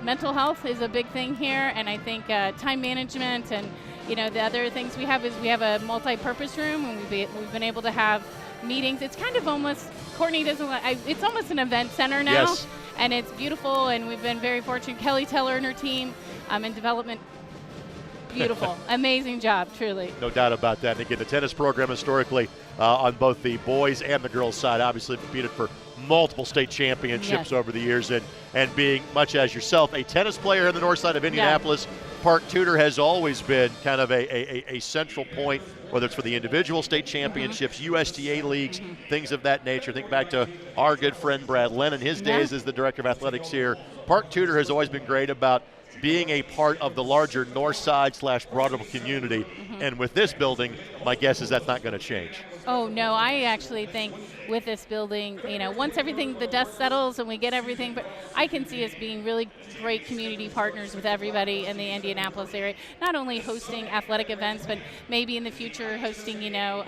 mental health is a big thing here, and I think time management, and you know, the other things we have is we have a multi-purpose room, and we've been able to have meetings. It's kind of almost, Courtney doesn't like, it's almost an event center now. Yes. And it's beautiful, and we've been very fortunate. Kelly Teller and her team in development, beautiful, amazing job, truly. No doubt about that. And again, the tennis program historically on both the boys and the girls side obviously competed for multiple state championships over the years, and being, much as yourself, a tennis player in the north side of Indianapolis, Park Tudor has always been kind of a central point, whether it's for the individual state championships, USTA leagues, things of that nature. Think back to our good friend Brad Lennon, his days as the director of athletics here. Park Tudor has always been great about being a part of the larger north side / broader community. And with this building, my guess is that's not going to change. Oh, no, I actually think with this building, you know, once the dust settles and we get everything, but I can see us being really great community partners with everybody in the Indianapolis area, not only hosting athletic events, but maybe in the future hosting, you know,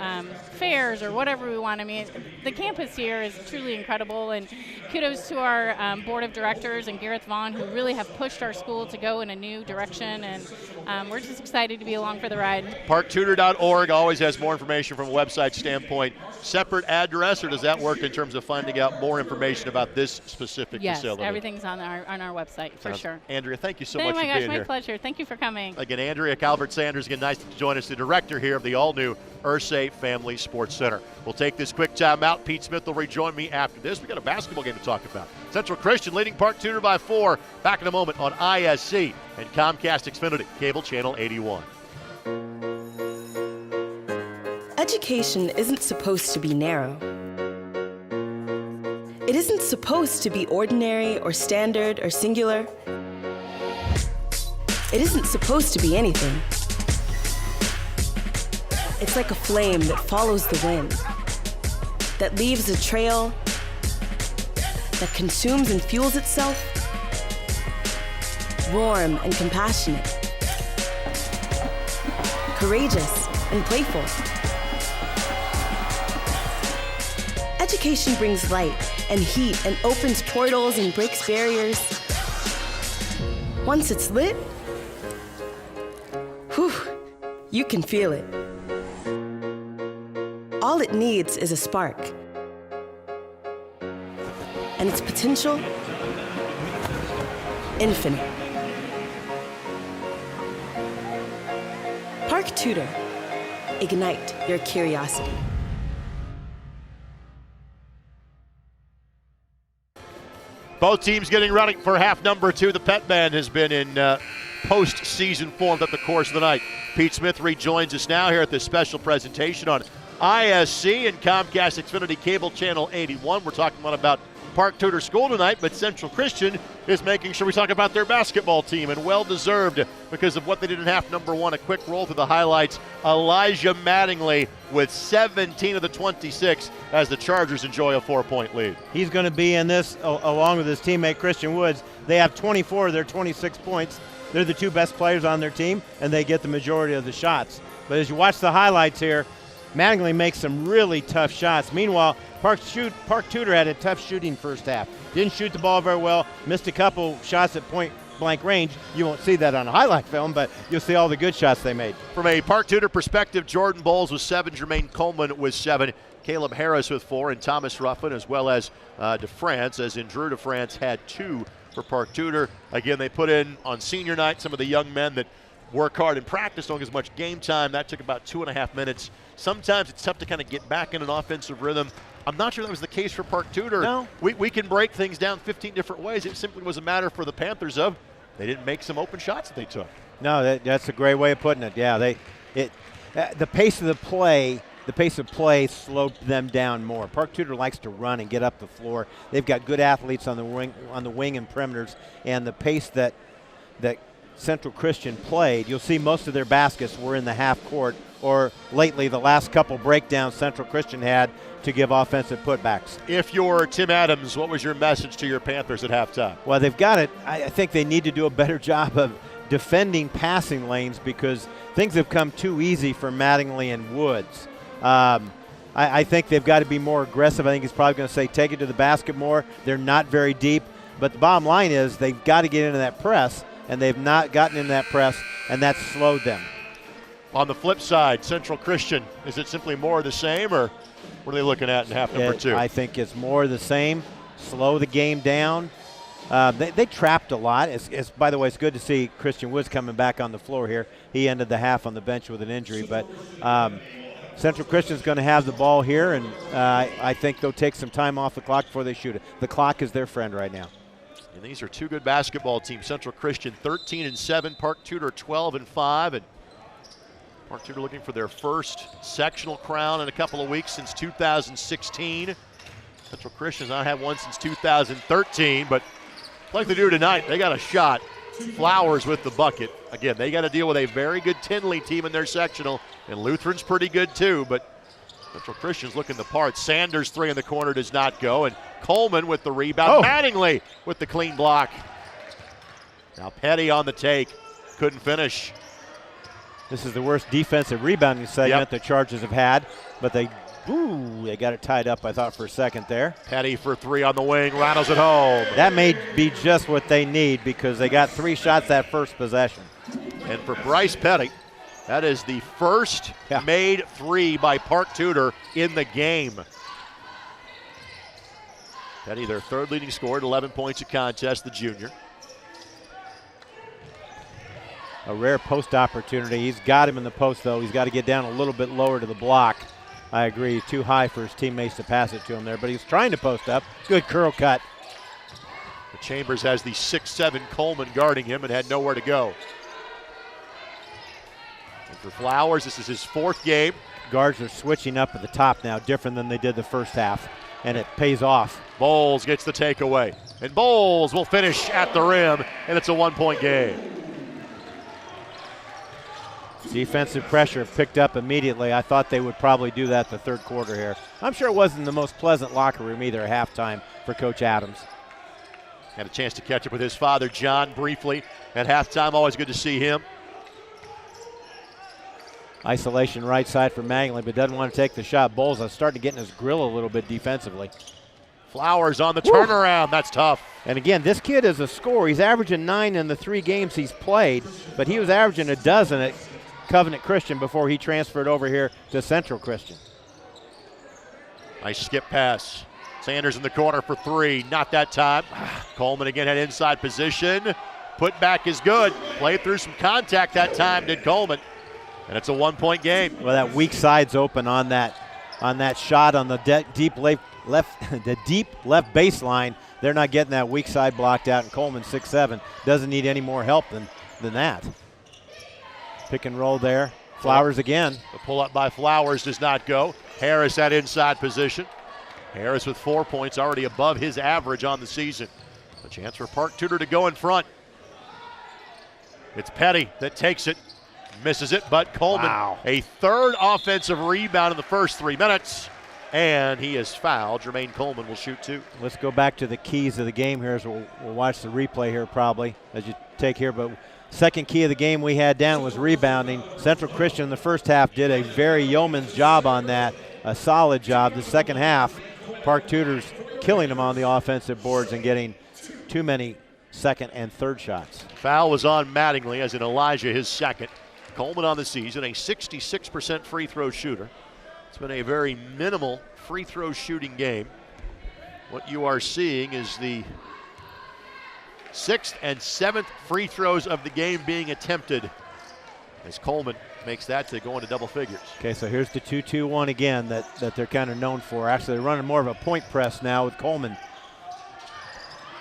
fairs or whatever we want. I mean, the campus here is truly incredible, and kudos to our board of directors and Gareth Vaughn, who really have pushed our school to go in a new direction, and we're just excited to be along for the ride. ParkTudor.org always has more information from a website standpoint. Separate address, or does that work in terms of finding out more information about this specific facility? Yes, everything's on our website, for sure. Andrea, thank you so much for being here. My pleasure. Thank you for coming. Again, Andrea Calvert Sanders, again, nice to join us, the director here of the all-new IHSAA Family Sports Center. We'll take this quick time out. Pete Smith will rejoin me after this. We've got a basketball game to talk about. Central Christian leading Park Tudor by 4. Back in a moment on ISC and Comcast Xfinity, cable channel 81. Education isn't supposed to be narrow. It isn't supposed to be ordinary or standard or singular. It isn't supposed to be anything. It's like a flame that follows the wind, that leaves a trail, that consumes and fuels itself, warm and compassionate, courageous and playful. Education brings light and heat and opens portals and breaks barriers. Once it's lit, whew, you can feel it. All it needs is a spark. And its potential, infinite. Park Tudor, ignite your curiosity. Both teams getting ready for half number 2. The Pet Band has been in postseason form at the course of the night. Pete Smith rejoins us now here at this special presentation on ISC and Comcast Xfinity Cable Channel 81. We're talking about Park Tudor School tonight, but Central Christian is making sure we talk about their basketball team, and well-deserved because of what they did in half number 1. A quick roll through the highlights. Elijah Mattingly with 17 of the 26 as the Chargers enjoy a 4-point lead. He's going to be in this along with his teammate Christian Woods. They have 24 of their 26 points. They're the two best players on their team, and they get the majority of the shots. But as you watch the highlights here, Mattingly makes some really tough shots. Meanwhile, Park Tudor had a tough shooting first half. Didn't shoot the ball very well, missed a couple shots at point-blank range. You won't see that on a highlight film, but you'll see all the good shots they made. From a Park Tudor perspective, Jordan Bowles with 7, Jermaine Coleman with 7, Caleb Harris with 4, and Thomas Ruffin, as well as DeFrance, as in Drew DeFrance had 2 for Park Tudor. Again, they put in on senior night some of the young men that work hard in practice, don't get as much game time. That took about 2.5 minutes. Sometimes it's tough to kind of get back in an offensive rhythm. I'm not sure that was the case for Park Tudor. No. We can break things down 15 different ways. It simply was a matter for the Panthers of they didn't make some open shots that they took. No, that's a great way of putting it. Yeah, the pace of the play the pace of play slowed them down more. Park Tudor likes to run and get up the floor. They've got good athletes on the wing and perimeters, and the pace that Central Christian played, you'll see most of their baskets were in the half court, or lately the last couple breakdowns Central Christian had to give offensive putbacks. If you're Tim Adams, what was your message to your Panthers at halftime? Well, they've got it. I think they need to do a better job of defending passing lanes because things have come too easy for Mattingly and Woods. I think they've got to be more aggressive. I think he's probably going to say take it to the basket more. They're not very deep. But the bottom line is they've got to get into that press, and they've not gotten in that press, and that's slowed them. On the flip side, Central Christian, is it simply more of the same, or what are they looking at in half number 2? I think it's more of the same. Slow the game down. They trapped a lot. By the way, it's good to see Christian Woods coming back on the floor here. He ended the half on the bench with an injury, but Central Christian's going to have the ball here, and I think they'll take some time off the clock before they shoot it. The clock is their friend right now. And these are two good basketball teams. Central Christian 13-7, Park Tudor 12-5, and Park Tudor looking for their first sectional crown in a couple of weeks since 2016. Central Christian's not had one since 2013, but like they do tonight, they got a shot. Flowers with the bucket. Again, they got to deal with a very good Tinley team in their sectional, and Lutheran's pretty good too, but Central Christian's looking the part. Sanders' three in the corner does not go, and Coleman with the rebound. Mattingly with the clean block. Now Petty on the take. Couldn't finish. This is the worst defensive rebounding segment the Chargers have had, but they got it tied up, I thought, for a second there. Petty for three on the wing, rattles it home. That may be just what they need because they got 3 shots that first possession. And for Bryce Petty, that is the first made three by Park Tudor in the game. Petty, their third leading scorer, 11 points a contest, the junior. A rare post opportunity. He's got him in the post, though. He's got to get down a little bit lower to the block. I agree, too high for his teammates to pass it to him there, but he's trying to post up. Good curl cut. Chambers has the 6'7" Coleman guarding him and had nowhere to go. And for Flowers, this is his 4th game. Guards are switching up at the top now, different than they did the first half, and it pays off. Bowles gets the takeaway, and Bowles will finish at the rim, and it's a 1-point game. Defensive pressure picked up immediately. I thought they would probably do that the third quarter here. I'm sure it wasn't the most pleasant locker room either at halftime for Coach Adams. Had a chance to catch up with his father, John, briefly at halftime. Always good to see him. Isolation right side for Mattingly, but doesn't want to take the shot. Bowles is starting to get in his grill a little bit defensively. Flowers on the turnaround. That's tough. And again, this kid is a scorer. He's averaging 9 in the 3 games he's played, but he was averaging a dozen at Covenant Christian before he transferred over here to Central Christian. Nice skip pass. Sanders in the corner for 3. Not that time. Coleman again had inside position. Put back is good. Played through some contact that time, did Coleman. And it's a 1-point game. Well, that weak side's open on that shot on the deep left baseline. They're not getting that weak side blocked out, and Coleman 6'7", doesn't need any more help than that. Pick and roll there. Flowers again. The pull-up by Flowers does not go. Harris at inside position. Harris with 4 points, already above his average on the season. A chance for Park Tudor to go in front. It's Petty that takes it. Misses it, but Coleman, a 3rd offensive rebound in the first 3 minutes. And he is fouled. Jermaine Coleman will shoot 2. Let's go back to the keys of the game here as we'll watch the replay here probably as you take here. But second key of the game we had down was rebounding. Central Christian in the first half did a very yeoman's job on that, a solid job. The second half, Park Tudor's killing them on the offensive boards and getting too many second and third shots. Foul was on Mattingly, as in Elijah, his second. Coleman on the season, a 66% free throw shooter. It's been a very minimal free throw shooting game. What you are seeing is the 6th and 7th free throws of the game being attempted as Coleman makes that to go into double figures. Okay, so here's the 2-2-1 again that they're kind of known for. Actually, they're running more of a point press now with Coleman.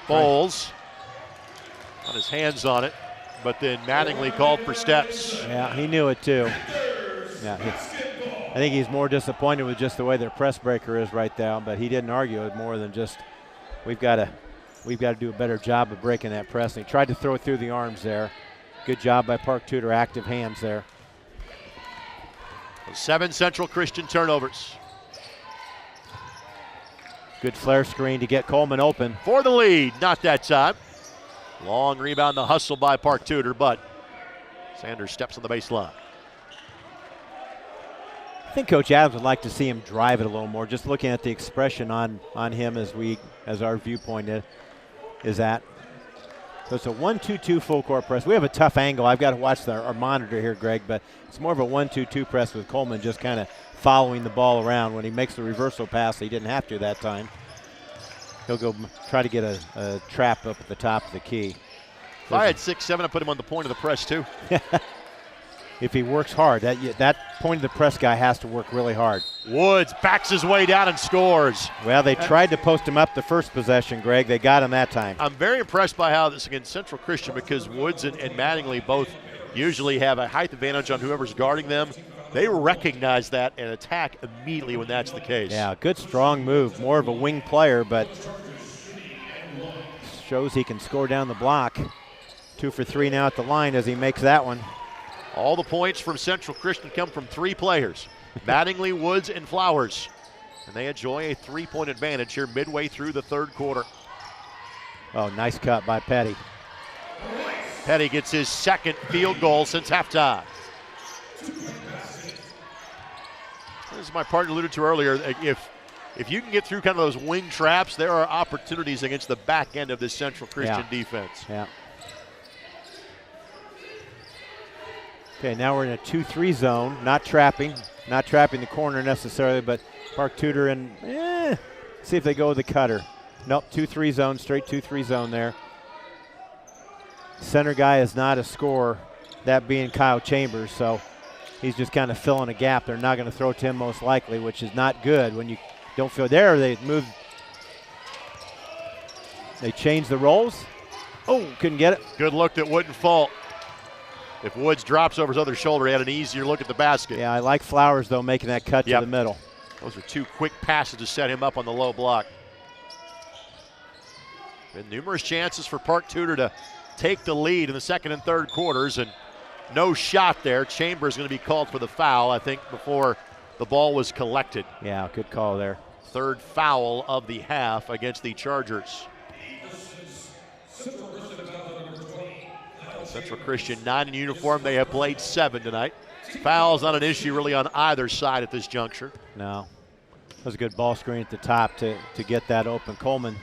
Bowles on his hands on it, but then Mattingly called for steps. Yeah, he knew it too. Yeah, I think he's more disappointed with just the way their press breaker is right now, but he didn't argue it more than just we've got to do a better job of breaking that press. And he tried to throw it through the arms there. Good job by Park Tudor, active hands there. 7 Central Christian turnovers. Good flare screen to get Coleman open. For the lead, not that time. Long rebound, the hustle by Park Tudor, but Sanders steps on the baseline. I think Coach Adams would like to see him drive it a little more, just looking at the expression on him as our viewpoint is at. So it's a 1-2-2 full court press. We have a tough angle. I've got to watch our monitor here, Greg, but it's more of a 1-2-2 press with Coleman just kind of following the ball around. When he makes the reversal pass, he didn't have to that time. He'll go try to get a trap up at the top of the key. If I had 6'7", I'd put him on the point of the press too. If he works hard, that point of the press guy has to work really hard. Woods backs his way down and scores. Well, they tried to post him up the first possession, Greg. They got him that time. I'm very impressed by how this against Central Christian, because Woods and Mattingly both usually have a height advantage on whoever's guarding them. They recognize that and attack immediately when that's the case. Yeah, good strong move. More of a wing player, but shows he can score down the block. 2 for 3 now at the line as he makes that one. All the points from Central Christian come from 3 players, Mattingly, Woods, and Flowers. And they enjoy a 3-point advantage here midway through the third quarter. Oh, nice cut by Petty. Petty gets his second field goal since halftime. As my partner alluded to earlier, if you can get through kind of those wing traps, there are opportunities against the back end of this Central Christian defense. Yeah. Okay, now we're in a 2-3 zone, not trapping the corner necessarily, but Park Tudor and see if they go with the cutter. Nope, 2-3 zone, straight 2-3 zone there. Center guy is not a scorer, that being Kyle Chambers, so he's just kind of filling a gap. They're not going to throw to him most likely, which is not good when you don't feel there. They change the roles. Oh, couldn't get it. Good look that wouldn't fall. If Woods drops over his other shoulder, he had an easier look at the basket. Yeah, I like Flowers, though, making that cut to the middle. Those are 2 quick passes to set him up on the low block. Been numerous chances for Park Tudor to take the lead in the second and third quarters, and no shot there. Chambers going to be called for the foul, I think, before the ball was collected. Yeah, good call there. Third foul of the half against the Chargers. Central Christian 9 in uniform. They have played 7 tonight. Foul's not an issue really on either side at this juncture. No. That was a good ball screen at the top to get that open. Coleman,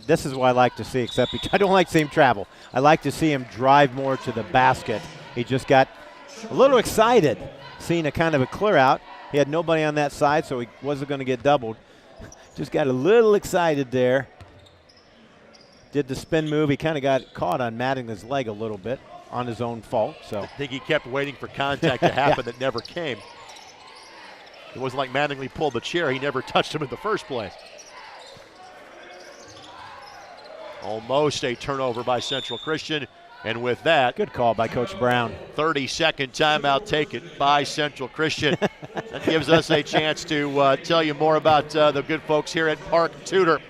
this is what I like to see, except I don't like to see him travel. I like to see him drive more to the basket. He just got a little excited seeing a kind of a clear out. He had nobody on that side, so he wasn't going to get doubled. Just got a little excited there. Did the spin move. He kind of got caught on Mattingly's leg a little bit on his own fault. So I think he kept waiting for contact to happen that never came. It wasn't like Mattingly pulled the chair. He never touched him in the first place. Almost a turnover by Central Christian. And with that, good call by Coach Brown. 30-second timeout taken by Central Christian. That gives us a chance to tell you more about the good folks here at Park Tudor.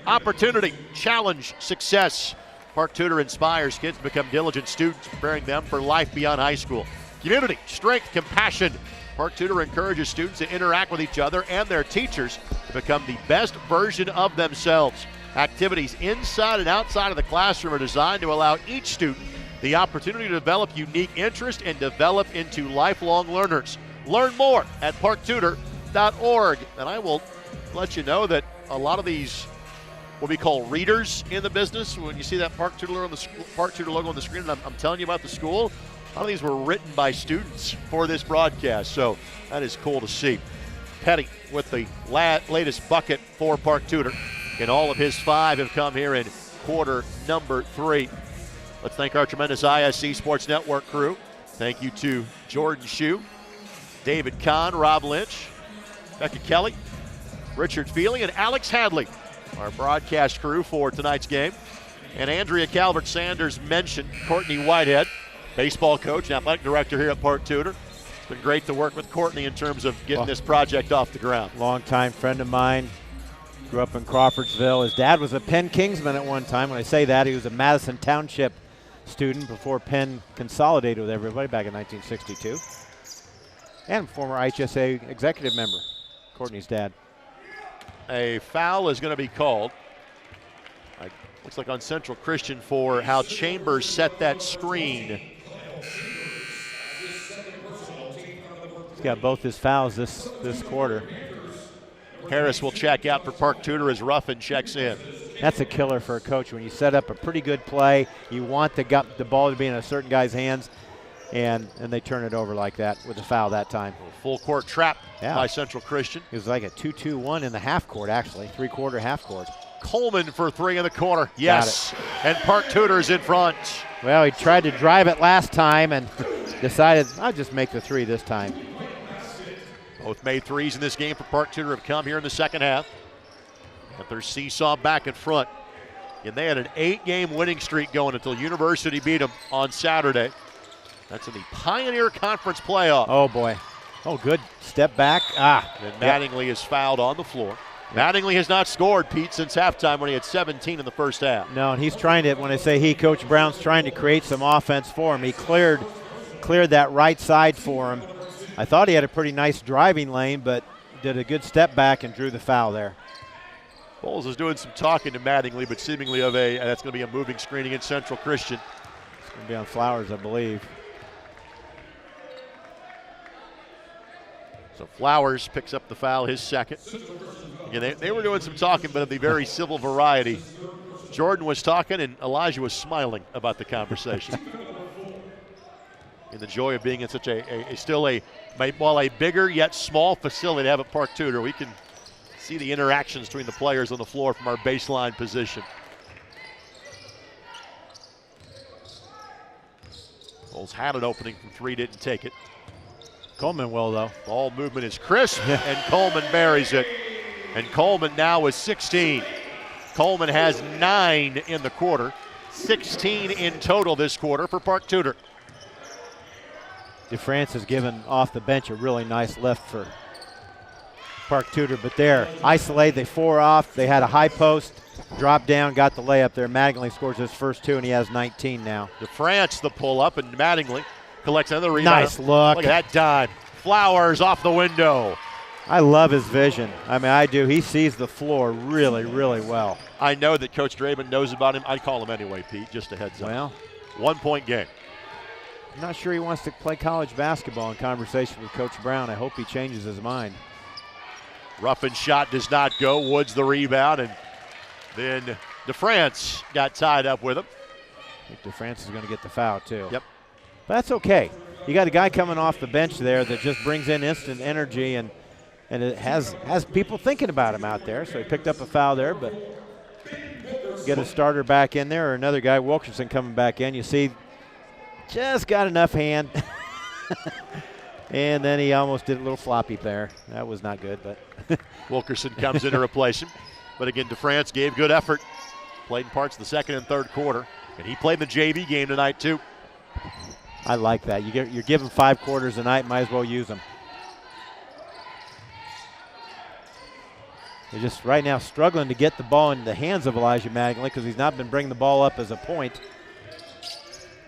Opportunity, challenge, success. Park Tudor inspires kids to become diligent students, preparing them for life beyond high school. Community, strength, compassion. Park Tudor encourages students to interact with each other and their teachers to become the best version of themselves. Activities inside and outside of the classroom are designed to allow each student the opportunity to develop unique interests and develop into lifelong learners. Learn more at parktudor.org. And I will let you know that a lot of these what we call readers in the business, when you see that Park Tudor logo on the screen, and I'm telling you about the school, a lot of these were written by students for this broadcast, so that is cool to see. Petty with the latest bucket for Park Tudor, and all of his 5 have come here in quarter number 3. Let's thank our tremendous ISC Sports Network crew. Thank you to Jordan Shue, David Kahn, Rob Lynch, Becca Kelly, Richard Feely, and Alex Hadley, our broadcast crew for tonight's game. And Andrea Calvert Sanders mentioned Courtney Whitehead, baseball coach and athletic director here at Park Tudor. It's been great to work with Courtney in terms of getting this project off the ground. Longtime friend of mine. Grew up in Crawfordsville. His dad was a Penn Kingsman at one time. When I say that, he was a Madison Township student before Penn consolidated with everybody back in 1962. And former IHSAA executive member, Courtney's dad. A foul is going to be called. Looks like on Central Christian for how Chambers set that screen. He's got both his fouls this quarter. Harris will check out for Park Tudor as Ruffin checks in. That's a killer for a coach. When you set up a pretty good play, you want the ball to be in a certain guy's hands, and they turn it over like that with a foul that time. Full court trap by Central Christian. It was like a 2-2-1 in the half court, actually, three-quarter half court. Coleman for three in the corner. Yes, and Park Tudor's in front. Well, he tried to drive it last time and decided, I'll just make the three this time. Both made threes in this game for Park Tudor have come here in the second half. Panthers seesaw back in front. And they had an 8-game winning streak going until University beat them on Saturday. That's in the Pioneer Conference playoff. Oh, boy. Oh, good step back. And Mattingly is fouled on the floor. Mattingly has not scored, Pete, since halftime when he had 17 in the first half. No, and he's trying to, when I say he, Coach Brown's trying to create some offense for him. He cleared that right side for him. I thought he had a pretty nice driving lane, but did a good step back and drew the foul there. Bowles is doing some talking to Mattingly, but seemingly that's going to be a moving screen against Central Christian. It's going to be on Flowers, I believe. So Flowers picks up the foul, his second. Again, they were doing some talking, but of the very civil variety. Jordan was talking, and Elijah was smiling about the conversation. And the joy of being in such while a bigger yet small facility to have at Park Tudor, we can see the interactions between the players on the floor from our baseline position. Bowles had an opening from three, didn't take it. Coleman will, though. Ball movement is crisp, and Coleman buries it. And Coleman now is 16. Coleman has 9 in the quarter, 16 in total this quarter for Park Tudor. DeFrance has given off the bench a really nice lift for Park Tudor, but there, isolated, they 4 off, they had a high post, dropped down, got the layup there. Mattingly scores his first 2, and he has 19 now. DeFrance the pull-up, and Mattingly collects another rebound. Nice look. Look at that dime. Flowers off the window. I love his vision. I mean, I do. He sees the floor really, really well. I know that Coach Draven knows about him. I'd call him anyway, Pete, just a heads up. Well, 1-point game. I'm not sure he wants to play college basketball in conversation with Coach Brown. I hope he changes his mind. Ruffin shot does not go. Woods the rebound, and then DeFrance got tied up with him. I think DeFrance is going to get the foul, too. Yep. But that's okay. You got a guy coming off the bench there that just brings in instant energy, and it has people thinking about him out there. So he picked up a foul there, but get a starter back in there, or another guy, Wilkerson, coming back in. You see, just got enough hand. And then he almost did a little floppy there. That was not good, but Wilkerson comes in to replace him. But again, DeFrance gave good effort. Played in parts of the second and third quarter. And he played in the JV game tonight, too. I like that. You're giving 5 quarters a night, might as well use them. They're just right now struggling to get the ball in the hands of Elijah Mattingly because he's not been bringing the ball up as a point.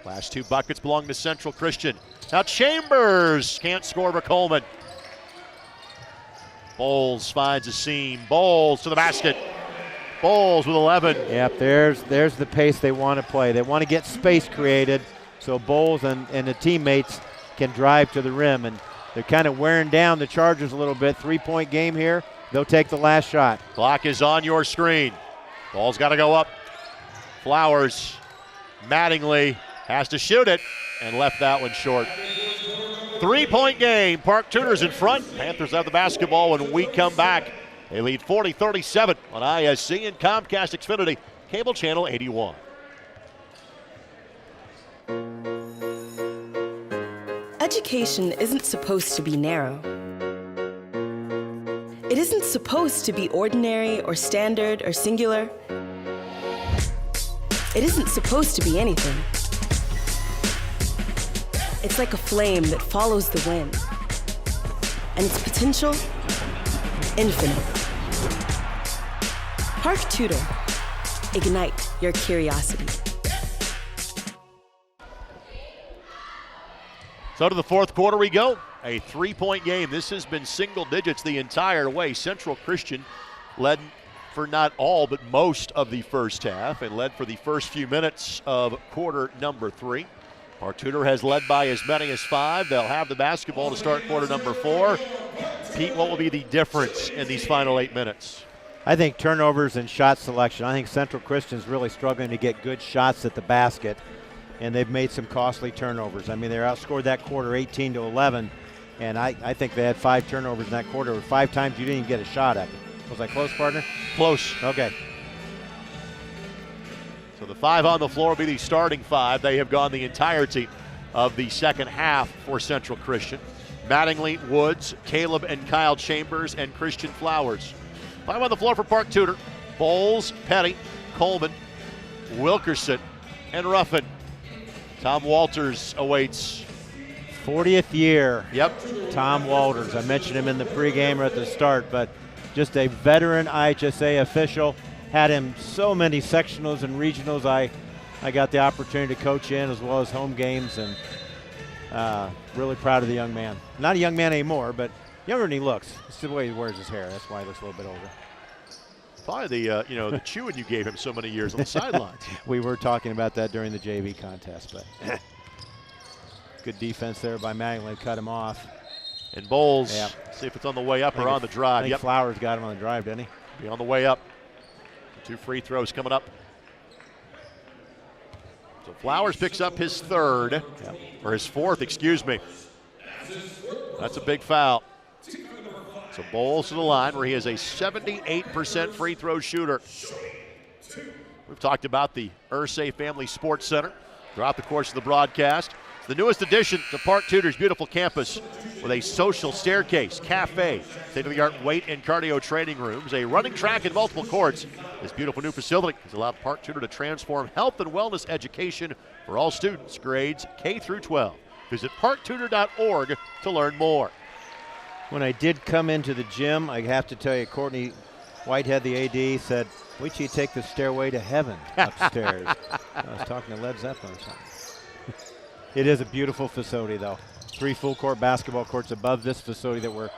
Last 2 buckets belong to Central Christian. Now Chambers can't score for Coleman. Bowles finds a seam. Bowles to the basket. Bowles with 11. Yep, there's the pace they want to play. They want to get space created so Bowles and the teammates can drive to the rim. And they're kind of wearing down the Chargers a little bit. 3-point game here. They'll take the last shot. Clock is on your screen. Ball's got to go up. Flowers. Mattingly has to shoot it and left that one short. 3-point game. Park Tudor's in front. Panthers have the basketball when we come back. They lead 40-37 on ISC and Comcast Xfinity, cable channel 81. Education isn't supposed to be narrow. It isn't supposed to be ordinary or standard or singular. It isn't supposed to be anything. It's like a flame that follows the wind. and its potential infinite. Park Tudor. Ignite your curiosity. So to the fourth quarter we go. A 3-point game. This has been single digits the entire way. Central Christian led for not all but most of the first half and led for the first few minutes of quarter number 3. Park Tudor has led by as many as 5. They'll have the basketball to start quarter number 4. Pete, what will be the difference in these final 8 minutes? I think turnovers and shot selection. I think Central Christian's really struggling to get good shots at the basket, and they've made some costly turnovers. I mean, they're outscored that quarter 18-11, and I think they had 5 turnovers in that quarter. 5 times you didn't even get a shot at it. Was that close, partner? Close. Okay. So the 5 on the floor will be the starting 5. They have gone the entirety of the second half for Central Christian. Mattingly, Woods, Caleb and Kyle Chambers, and Christian Flowers. 5 on the floor for Park Tudor. Bowles, Petty, Coleman, Wilkerson, and Ruffin. Tom Walters awaits. 40th year. Yep. Tom Walters. I mentioned him in the pregame or at the start, but just a veteran IHSAA official. Had him so many sectionals and regionals. I got the opportunity to coach in as well as home games, and really proud of the young man. Not a young man anymore, but younger than he looks. It's the way he wears his hair. That's why he looks a little bit older. Probably the the chewing you gave him so many years on the sidelines. We were talking about that during the JV contest, but good defense there by Mattingly, cut him off. And Bowles, yeah. See if it's on the way up or on the drive. I think Flowers got him on the drive, didn't he? Be on the way up. 2 free throws coming up. So Flowers picks up his 3rd, or his 4th, excuse me. That's a big foul. So Bowles to the line where he is a 78% free throw shooter. We've talked about the IHSAA Family Sports Center throughout the course of the broadcast. It's the newest addition to Park Tudor's beautiful campus with a social staircase, cafe, state-of-the-art weight and cardio training rooms, a running track and multiple courts. This beautiful new facility has allowed Park Tudor to transform health and wellness education for all students, grades K through 12. Visit parktudor.org to learn more. When I did come into the gym, I have to tell you, Courtney Whitehead, the AD, said, wait till you take the stairway to heaven upstairs. I was talking to Led Zeppelin or something. It is a beautiful facility, though. 3 full-court basketball courts above this facility that we're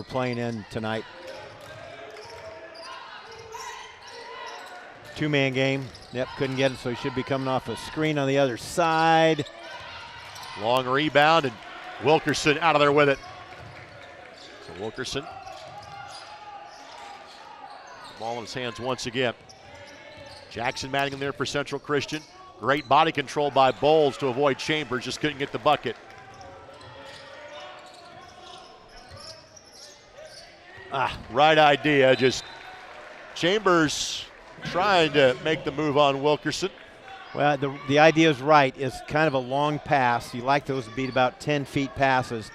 playing in tonight. 2-man game. Yep, couldn't get it, so he should be coming off a screen on the other side. Long rebound, and Wilkerson out of there with it. So Wilkerson, ball in his hands once again. Jackson Mattingly there for Central Christian. Great body control by Bowles to avoid Chambers, just couldn't get the bucket. Right idea, just Chambers trying to make the move on Wilkerson. Well, the idea is right. It's kind of a long pass. You like those to be about 10 feet passes.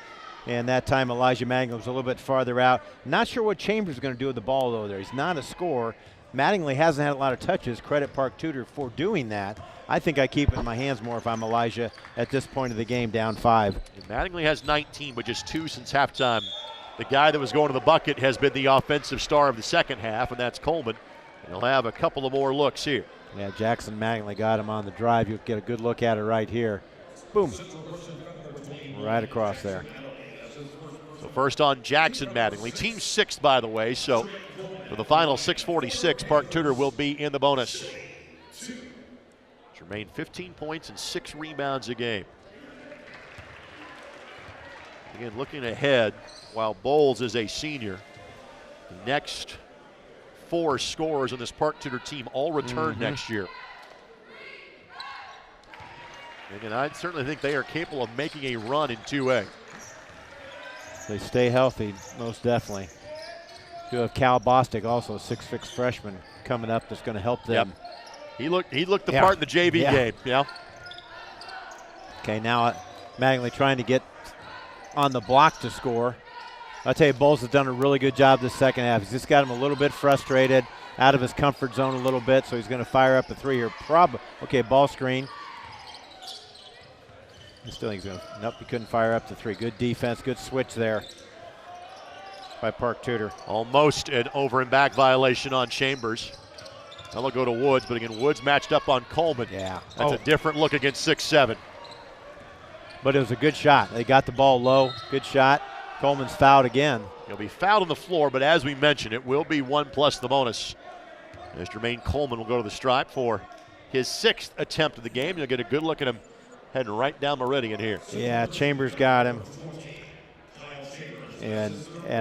And that time Elijah Mattingly was a little bit farther out. Not sure what Chambers is going to do with the ball, though, there. He's not a scorer. Mattingly hasn't had a lot of touches. Credit Park Tudor for doing that. I think I keep it in my hands more if I'm Elijah at this point of the game, down 5. And Mattingly has 19, but just 2 since halftime. The guy that was going to the bucket has been the offensive star of the second half, and that's Coleman. And he'll have a couple of more looks here. Yeah, Jackson Mattingly got him on the drive. You'll get a good look at it right here. Boom. Right across there. So first on Jackson Mattingly. Team 6th, by the way, so for the final 6:46, Park Tudor will be in the bonus. Jermaine, 15 points and 6 rebounds a game. Again, looking ahead, while Bowles is a senior, the next 4 scorers on this Park Tudor team all return next year. And I certainly think they are capable of making a run in 2A. They stay healthy, most definitely. You have Cal Bostic, also a 6'6" freshman, coming up that's going to help them. Yep. He looked the part in the JV game. Yeah. Okay, now Mattingly trying to get on the block to score. I'll tell you, Bowles has done a really good job this second half. He's just got him a little bit frustrated, out of his comfort zone a little bit, so he's going to fire up a 3 here. Okay, ball screen. I still think he's going to, nope, he couldn't fire up the 3. Good defense, good switch there. by Park Tudor. Almost an over and back violation on Chambers. That'll go to Woods, but again, Woods matched up on Coleman. Yeah. That's a different look against 6'7". But it was a good shot. They got the ball low. Good shot. Coleman's fouled again. He'll be fouled on the floor, but as we mentioned, it will be 1 plus the bonus. As Jermaine Coleman will go to the stripe for his 6th attempt of the game. You'll get a good look at him heading right down Meridian here. Yeah, Chambers got him. And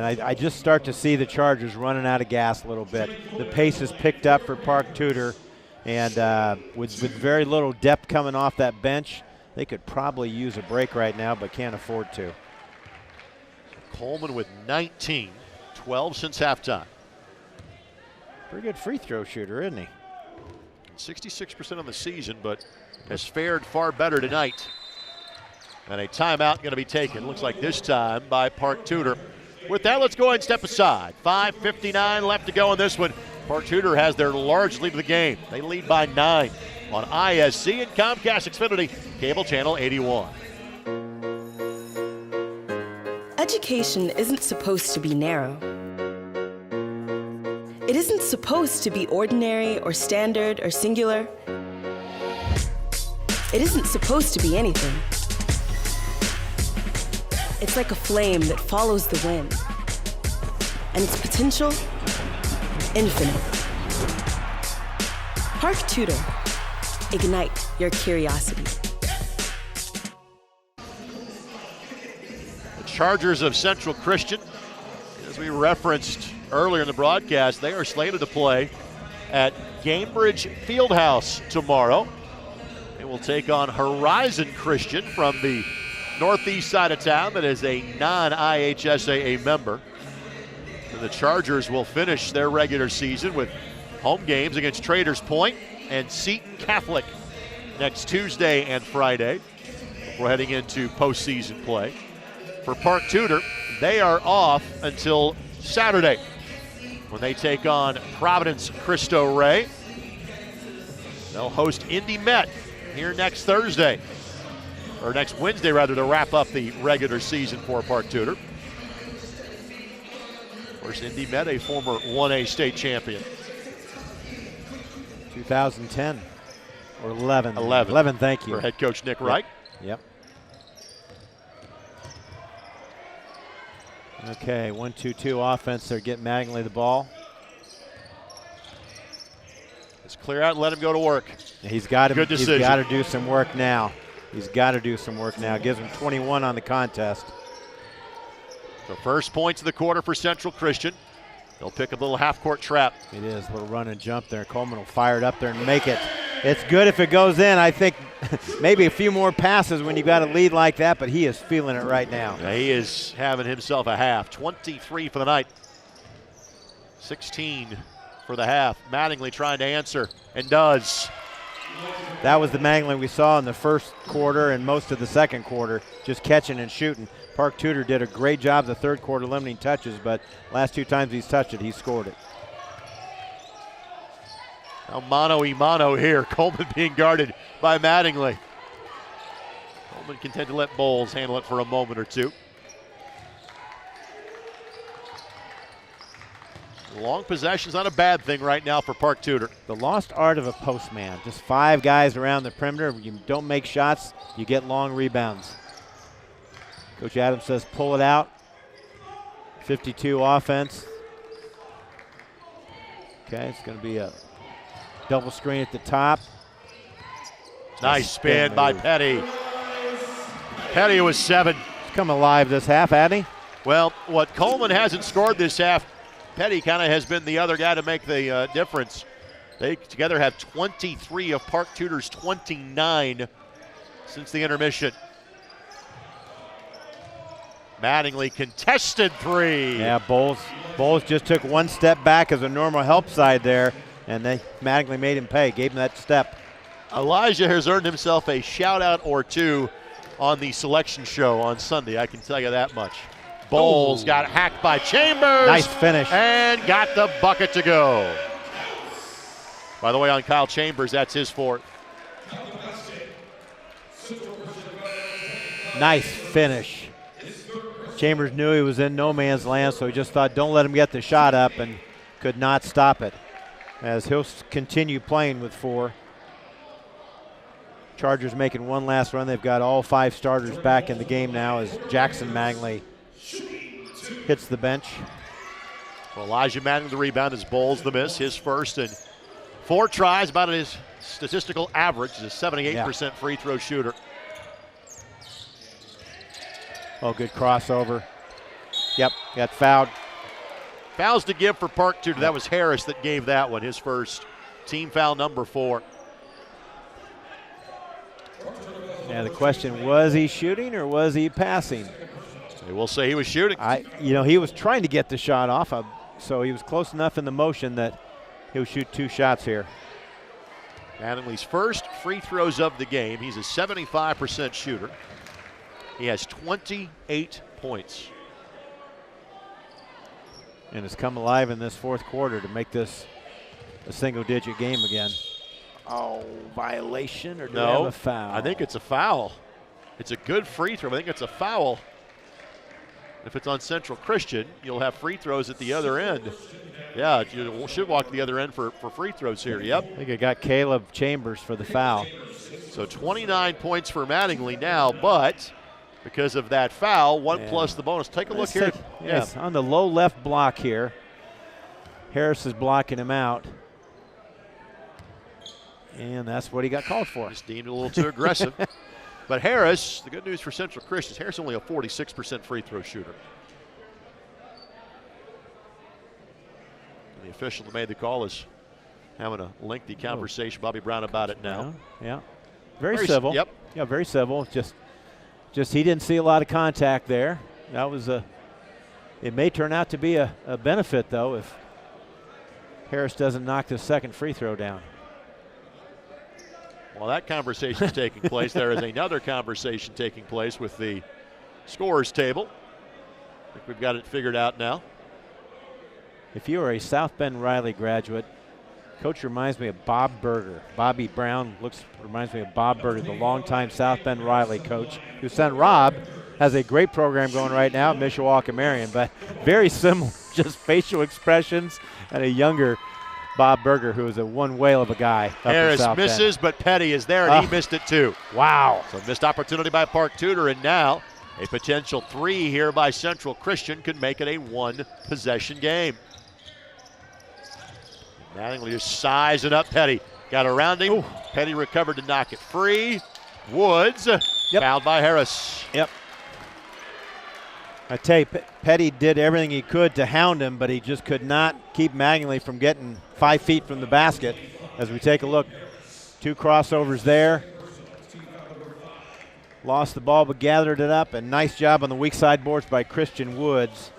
I just start to see the Chargers running out of gas a little bit. The pace is picked up for Park Tudor, and with very little depth coming off that bench, they could probably use a break right now, but can't afford to. Coleman with 19, 12 since halftime. Pretty good free throw shooter, isn't he? 66% on the season, but has fared far better tonight. And a timeout going to be taken, looks like this time by Park Tudor. With that, let's go ahead and step aside. 5:59 left to go in this one. Park Tudor has their large lead of the game. They lead by 9 on ISC and Comcast Xfinity, cable channel 81. Education isn't supposed to be narrow. It isn't supposed to be ordinary or standard or singular. It isn't supposed to be anything. It's like a flame that follows the wind, and its potential, infinite. Park Tudor. Ignite your curiosity. The Chargers of Central Christian, as we referenced earlier in the broadcast, they are slated to play at Cambridge Fieldhouse tomorrow. They will take on Horizon Christian from the northeast side of town that is a non-IHSAA member. And the Chargers will finish their regular season with home games against Traders Point and Seton Catholic next Tuesday and Friday before heading into postseason play. For Park Tudor, they are off until Saturday when they take on Providence Cristo Rey. They'll host Indy Met here next Thursday, or next Wednesday rather, to wrap up the regular season for Park Tudor. Of course, Indy Met, a former 1A state champion. 2010 or 11. 11, thank you. For head coach Nick Wright. Yep. Okay, 1-2-2 offense. They're getting Mattingly the ball. Let's clear out and let him go to work. He's got to. Good decision. He's got to do some work now. He's got to do some work now. Gives him 21 on the contest. The first points of the quarter for Central Christian. They'll pick a little half-court trap. It is a little run and jump there. Coleman will fire it up there and make it. It's good if it goes in. I think maybe a few more passes when you got a lead like that, but he is feeling it right now. Yeah, he is having himself a half. 23 for the night. 16 for the half. Mattingly trying to answer, and does. That was the Mattingly we saw in the first quarter and most of the second quarter, just catching and shooting. Park Tudor did a great job the third quarter limiting touches, but last 2 times he's touched it, he scored it. Now mano-a-mano here. Coleman being guarded by Mattingly. Coleman content to let Bowles handle it for a moment or two. Long possession's not a bad thing right now for Park Tudor. The lost art of a postman. Just 5 guys around the perimeter. You don't make shots, you get long rebounds. Coach Adams says pull it out. 52 offense. Okay, it's going to be a double screen at the top. Nice spin by Petty. Petty was 7. He's come alive this half, hasn't he? Well, what Coleman hasn't scored this half, Petty kind of has been the other guy to make the difference. They together have 23 of Park Tudor's 29 since the intermission. Mattingly contested 3. Yeah, Bowles just took 1 step back as a normal help side there, and then Mattingly made him pay, gave him that step. Elijah has earned himself a shout out or 2 on the selection show on Sunday, I can tell you that much. Bowles got hacked by Chambers. Nice finish. And got the bucket to go. By the way, on Kyle Chambers, that's his 4th. Nice finish. Chambers knew he was in no man's land, so he just thought, don't let him get the shot up, and could not stop it. As he'll continue playing with 4. Chargers making one last run. They've got all 5 starters back in the game now as Jackson Mangley hits the bench. Well, Elijah Manning the rebound as Bowles the miss. His first and 4 tries, about his statistical average. He's a 78% free throw shooter. Oh, good crossover. Yep, got fouled. Fouls to give for Park Tudor. That was Harris that gave that one, his first. Team foul number 4. Yeah, the question, was he shooting or was he passing? They will say he was shooting. He was trying to get the shot off, so he was close enough in the motion that he'll shoot 2 shots here. Mattingly's first free throws of the game. He's a 75% shooter. He has 28 points. And has come alive in this 4th quarter to make this a single-digit game again. Oh, violation or do we have a foul? I think it's a foul. It's a good free throw. I think it's a foul. If it's on Central Christian, you'll have free throws at the other end. Yeah, you should walk to the other end for free throws here. Yep. I think I got Caleb Chambers for the foul. So 29 points for Mattingly now, but because of that foul, 1 plus the bonus. Take a look here. Yes, on the low left block here. Harris is blocking him out. And that's what he got called for. Just deemed a little too aggressive. But Harris, the good news for Central Christian, Harris only a 46% free throw shooter. And the official that made the call is having a lengthy conversation, Bobby Brown, about it now. Yeah. Very civil. Yep. Yeah, very civil. Just he didn't see a lot of contact there. That was it may turn out to be a benefit, though, if Harris doesn't knock the 2nd free throw down. While that conversation is taking place, there is another conversation taking place with the scorers table. I think we've got it figured out now. If you are a South Bend Riley graduate, coach reminds me of Bob Berger. Bobby Brown reminds me of Bob Berger, the longtime South Bend Riley coach, who sent Rob, has a great program going right now at Mishawaka Marion, but very similar, just facial expressions, and a younger Bob Berger, who is a one whale of a guy. Harris misses, but Petty is there, and he missed it too. Wow. So missed opportunity by Park Tudor, and now a potential 3 here by Central Christian could make it a 1-possession game. Mattingly just sizing up Petty. Got around him. Ooh. Petty recovered to knock it free. Woods fouled by Harris. Yep. I tell you, Petty did everything he could to hound him, but he just could not keep Mattingly from getting 5 feet from the basket. As we take a look, 2 crossovers there. Lost the ball, but gathered it up, and nice job on the weak side boards by Christian Woods.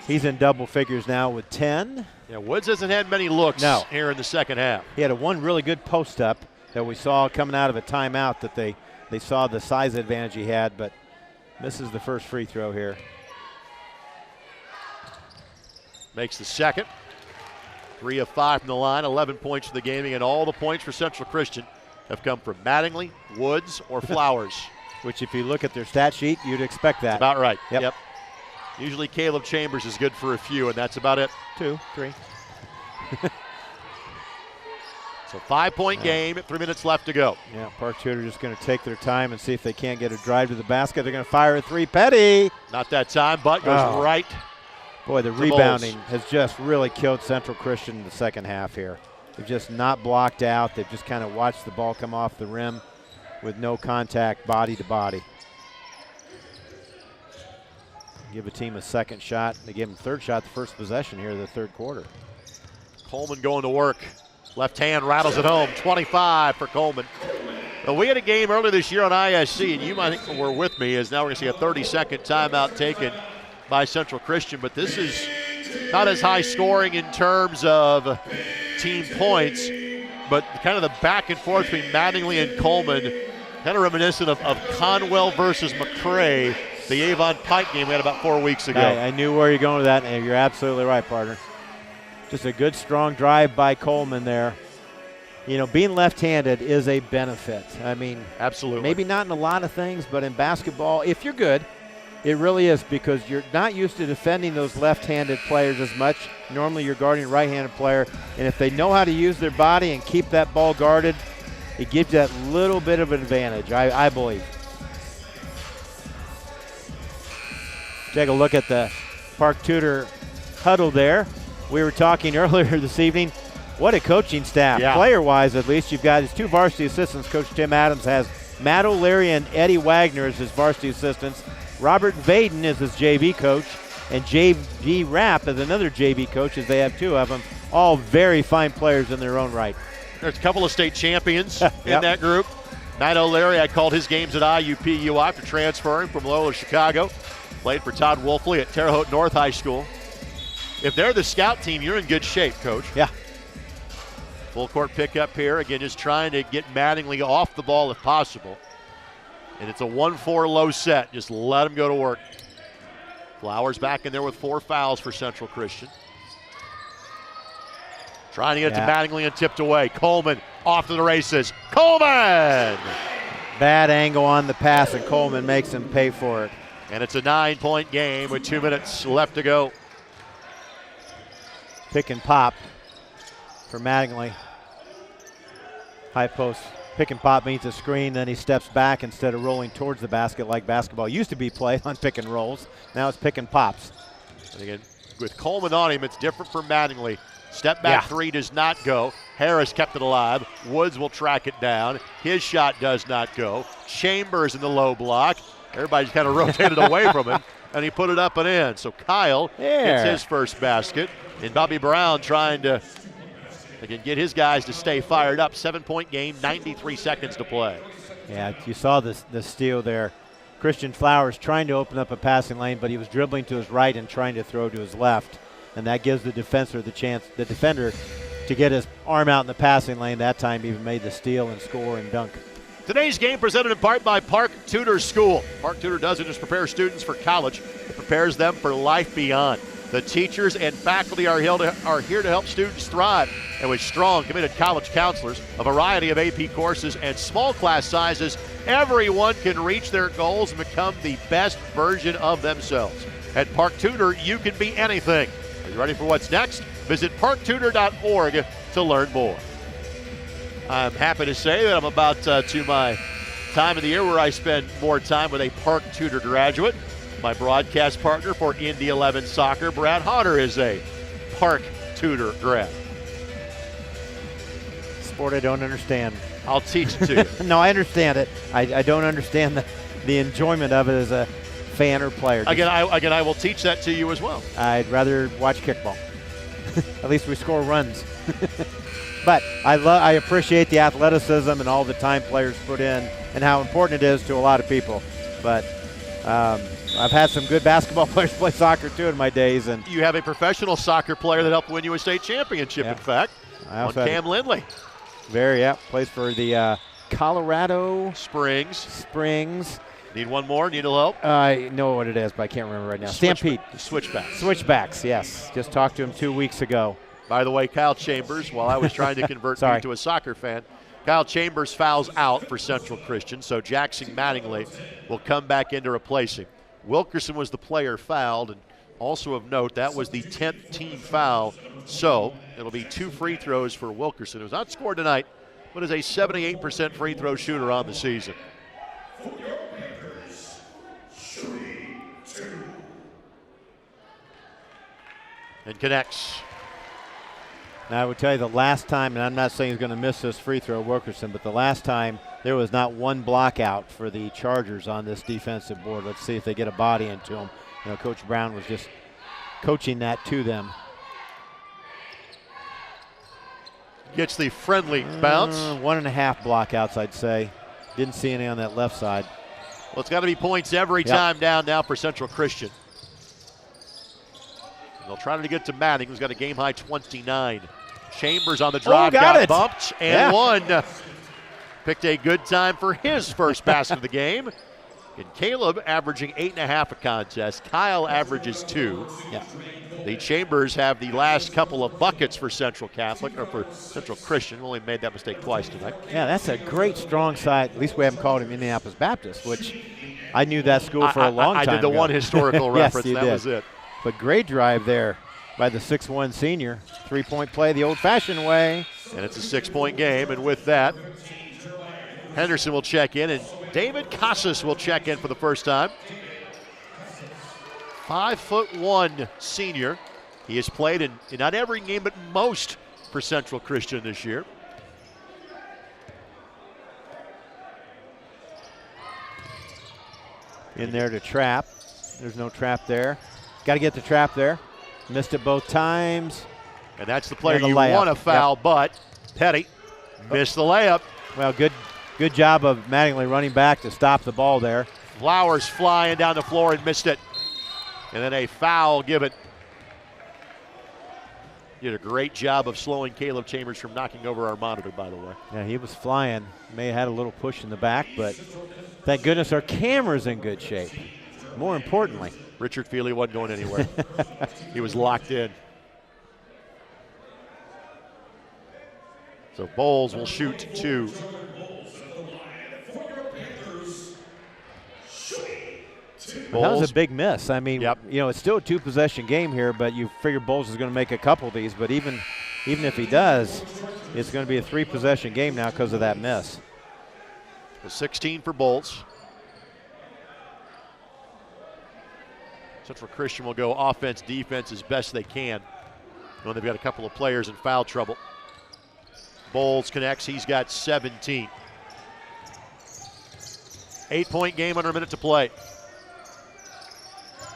He's in double figures now with 10. Yeah, Woods hasn't had many looks here in the second half. He had one really good post up that we saw coming out of a timeout that they saw the size advantage he had, but misses the first free throw here. Makes the second. 3 of 5 from the line, 11 points for the game, and all the points for Central Christian have come from Mattingly, Woods, or Flowers. Which, if you look at their stat sheet, you'd expect that. That's about right. Yep. Usually Caleb Chambers is good for a few, and that's about it. 2, 3. So 5-point game, 3 minutes left to go. Yeah, Park Tudor just going to take their time and see if they can't get a drive to the basket. They're going to fire a 3. Petty. Not that time, but goes right. Boy, the rebounding has just really killed Central Christian in the second half here. They've just not blocked out. They've just kind of watched the ball come off the rim with no contact, body to body. Give a team a second shot. They gave them third shot the first possession here of the third quarter. Coleman going to work. Left hand rattles it home. 25 for Coleman. Well, we had a game earlier this year on ISC, and you might think were with me, as now we're going to see a 30-second timeout taken by Central Christian, but this is not as high scoring in terms of team points, but kind of the back and forth between Mattingly and Coleman, kind of reminiscent of Conwell versus McCray, the Avon Pike game we had about 4 weeks ago. I knew where you're going with that, and you're absolutely right, partner. Just a good, strong drive by Coleman there. You know, being left-handed is a benefit. I mean, absolutely. Maybe not in a lot of things, but in basketball, if you're good, It really is, because you're not used to defending those left-handed players as much. Normally you're guarding a right-handed player, and if they know how to use their body and keep that ball guarded, it gives you that little bit of an advantage, I believe. Take a look at the Park Tudor huddle there. We were talking earlier this evening, what a coaching staff. Yeah. Player-wise, at least, you've got his 2 varsity assistants. Coach Tim Adams has Matt O'Leary and Eddie Wagner as his varsity assistants. Robert Vaden is his JV coach, and J.G. Rapp is another JV coach, as they have 2 of them. All very fine players in their own right. There's a couple of state champions in that group. Matt O'Leary, I called his games at IUPUI after transferring from Loyola Chicago. Played for Todd Wolfley at Terre Haute North High School. If they're the scout team, you're in good shape, Coach. Yeah. Full court pickup here. Again, just trying to get Mattingly off the ball if possible. And it's a 1-4 low set. Just let him go to work. Flowers back in there with 4 fouls for Central Christian. Trying to get it to Mattingly and tipped away. Coleman off to the races. Coleman! Bad angle on the pass, and Coleman makes him pay for it. And it's a 9-point game with 2 minutes left to go. Pick and pop for Mattingly. High post. Pick and pop means a screen, then he steps back instead of rolling towards the basket like basketball used to be played on pick and rolls. Now it's pick and pops. And again, with Coleman on him, it's different for Mattingly. Step back 3 does not go. Harris kept it alive. Woods will track it down. His shot does not go. Chambers in the low block. Everybody's kind of rotated away from him, and he put it up and in. So Kyle gets his first basket. And Bobby Brown trying to, again, get his guys to stay fired up. 7-point game, 93 seconds to play. Yeah, you saw the steal there. Christian Flowers trying to open up a passing lane, but he was dribbling to his right and trying to throw to his left. And that gives the defender to get his arm out in the passing lane. That time even made the steal and score and dunk. Today's game presented in part by Park Tudor School. Park Tudor doesn't just prepare students for college, it prepares them for life beyond. The teachers and faculty are here to help students thrive. And with strong, committed college counselors, a variety of AP courses, and small class sizes, everyone can reach their goals and become the best version of themselves. At Park Tudor, you can be anything. Are you ready for what's next? Visit parktudor.org to learn more. I'm happy to say that I'm about to my time of the year where I spend more time with a Park Tudor graduate. My broadcast partner for Indy 11 Soccer, Brad Hodder, is a Park Tudor grad. Sport I don't understand. I'll teach it to you. No, I understand it. I don't understand the enjoyment of it as a fan or player. Again, I will teach that to you as well. I'd rather watch kickball. At least we score runs. But I appreciate the athleticism and all the time players put in and how important it is to a lot of people. But I've had some good basketball players play soccer too in my days. And you have a professional soccer player that helped win you a state championship, in fact, on Cam Lindley. Plays for the Colorado Springs. Need one more? Need a help? I know what it is, but I can't remember right now. Stampede. Switchbacks. Switchbacks, yes. Just talked to him 2 weeks ago. By the way, Kyle Chambers, while I was trying to convert you to a soccer fan, Kyle Chambers fouls out for Central Christian, so Jackson Mattingly will come back in to replace him. Wilkerson was the player fouled, and also of note, that was the 10th team foul, so it'll be 2 free throws for Wilkerson, who's not scored tonight, but is a 78% free throw shooter on the season. And connects. Now, I would tell you the last time, and I'm not saying he's going to miss this free throw, Wilkerson, but the last time there was not one block out for the Chargers on this defensive board. Let's see if they get a body into him. You know, Coach Brown was just coaching that to them. Gets the friendly bounce. 1.5 blockouts, I'd say. Didn't see any on that left side. Well, it's got to be points every time down now for Central Christian. They'll try to get to Manning, who's got a game-high 29. Chambers on the drive, got bumped, and one. Picked a good time for his first basket of the game. And Caleb averaging 8.5 a contest. Kyle averages 2. The Chambers have the last couple of buckets for Central Christian. Only made that mistake twice tonight. Yeah, that's a great strong side. At least we haven't called him Indianapolis Baptist, which I knew that school for a long time I did the ago. one historical reference, yes, and that was it. But great drive there by the 6'1 senior. 3-point play the old-fashioned way. And it's a 6-point game, and with that, Henderson will check in, and David Casas will check in for the first time. 5'1" senior. He has played in not every game, but most for Central Christian this year. In there to trap. There's no trap there. Got to get the trap there. Missed it both times. And that's the player And the you layup. want to foul, Yep. but Petty missed the layup. Well, good job of Mattingly running back to stop the ball there. Flowers flying down the floor and missed it. And then a foul given. Did a great job of slowing Caleb Chambers from knocking over our monitor, by the way. Yeah, he was flying. May have had a little push in the back, but thank goodness our camera's in good shape. More importantly. Richard Feely wasn't going anywhere. He was locked in. So Bowles will shoot 2. That was a big miss. I mean, Yep. it's still a 2-possession game here, but you figure Bowles is going to make a couple of these. But even if he does, it's going to be a 3-possession game now because of that miss. 16 for Bowles. Central Christian will go offense, defense as best they can. When they've got a couple of players in foul trouble. Bowles connects. He's got 17. 8-point game under a minute to play.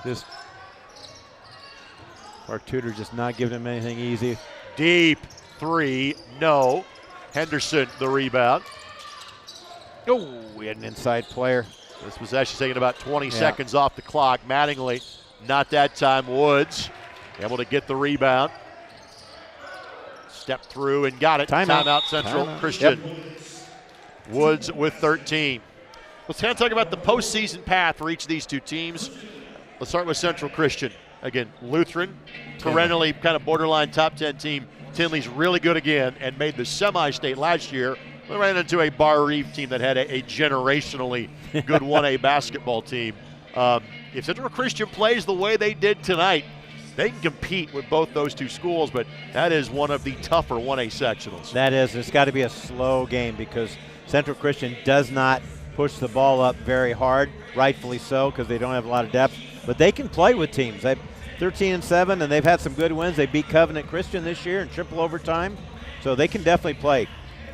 Just our Tudor just not giving him anything easy. Deep 3, no. Henderson the rebound. Oh, we had an inside player. This possession taking about 20 seconds off the clock. Mattingly, not that time. Woods able to get the rebound. Stepped through and got it. Timeout Central Christian. Yep. Woods with 13. Let's kind of talk about the postseason path for each of these two teams. Let's start with Central Christian. Again, Lutheran, perennially kind of borderline top 10 team. Tinley's really good again and made the semi-state last year. We ran into a Bar Reeve team that had a generationally good 1A basketball team. If Central Christian plays the way they did tonight, they can compete with both those two schools, but that is one of the tougher 1A sectionals. That is. It's got to be a slow game because Central Christian does not push the ball up very hard, rightfully so, because they don't have a lot of depth. But they can play with teams. They're 13-7, and they've had some good wins. They beat Covenant Christian this year in triple overtime, so they can definitely play.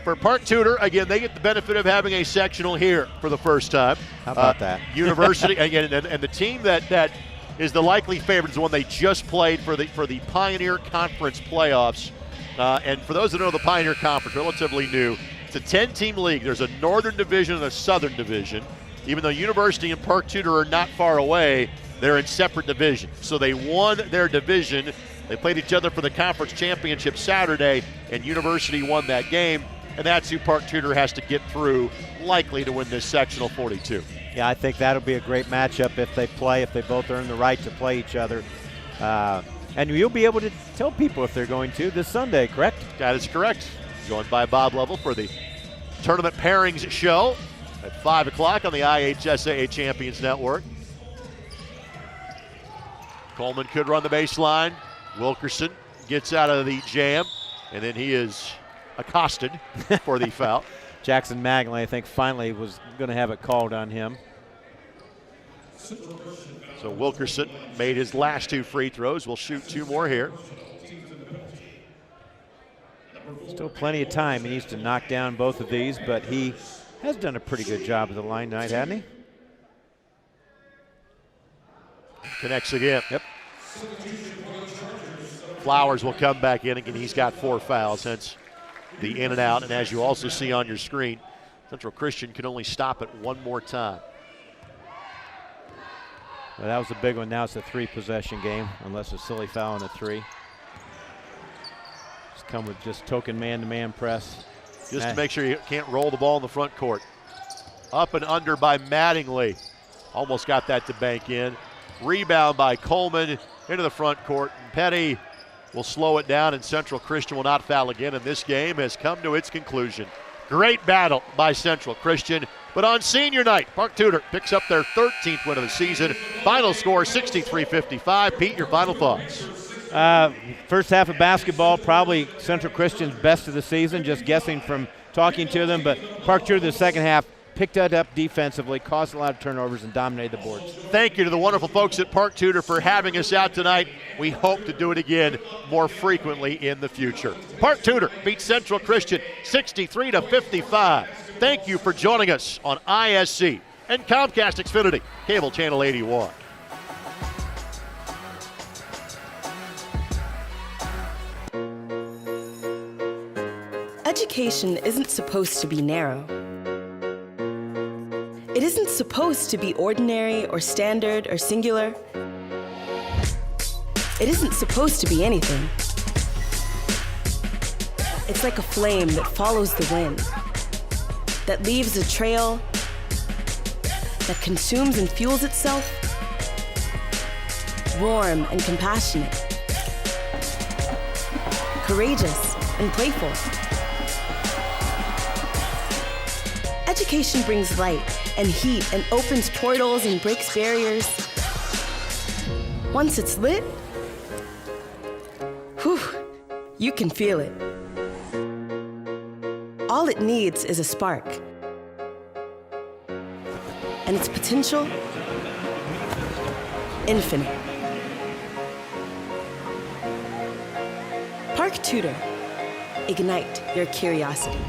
For Park Tudor, again, they get the benefit of having a sectional here for the first time. How about that? University, again, and the team that is the likely favorite is the one they just played for the Pioneer Conference playoffs. And for those that know the Pioneer Conference, relatively new, it's a 10-team league. There's a Northern Division and a Southern Division. Even though University and Park Tudor are not far away, they're in separate divisions. So they won their division. They played each other for the conference championship Saturday, and University won that game. And that's who Park Tudor has to get through, likely to win this sectional 42. Yeah, I think that'll be a great matchup if they both earn the right to play each other. And you'll be able to tell people if they're going to this Sunday, correct? That is correct. Joined by Bob Lovell for the Tournament Pairings Show at 5 o'clock on the IHSAA Champions Network. Coleman could run the baseline. Wilkerson gets out of the jam, and then he is accosted for the foul. Jackson Magley, I think, finally was going to have it called on him. So Wilkerson made his last 2 free throws. We'll shoot 2 more here. Still plenty of time. He needs to knock down both of these, but he has done a pretty good job of the line tonight, hasn't he? Connects again. Yep. Flowers will come back in again. He's got 4 fouls, hence the in and out. And as you also see on your screen, Central Christian can only stop it 1 more time. Well, that was a big one. Now it's a 3-possession game, unless a silly foul on a 3. Just come with just token man-to-man press. Just to make sure you can't roll the ball in the front court. Up and under by Mattingly. Almost got that to bank in. Rebound by Coleman into the front court. And Petty will slow it down, and Central Christian will not foul again. And this game has come to its conclusion. Great battle by Central Christian. But on senior night, Park Tudor picks up their 13th win of the season. Final score 63-55. Pete, your final thoughts? First half of basketball, probably Central Christian's best of the season, just guessing from talking to them. But Park Tudor, the second half, picked that up defensively, caused a lot of turnovers, and dominated the boards. Thank you to the wonderful folks at Park Tudor for having us out tonight. We hope to do it again more frequently in the future. Park Tudor beats Central Christian 63-55. Thank you for joining us on ISC and Comcast Xfinity, Cable Channel 81. Education isn't supposed to be narrow. It isn't supposed to be ordinary or standard or singular. It isn't supposed to be anything. It's like a flame that follows the wind, that leaves a trail, that consumes and fuels itself, warm and compassionate, courageous and playful. Education brings light and heat and opens portals and breaks barriers. Once it's lit, whew, you can feel it. All it needs is a spark. And its potential, infinite. Park Tudor, ignite your curiosity.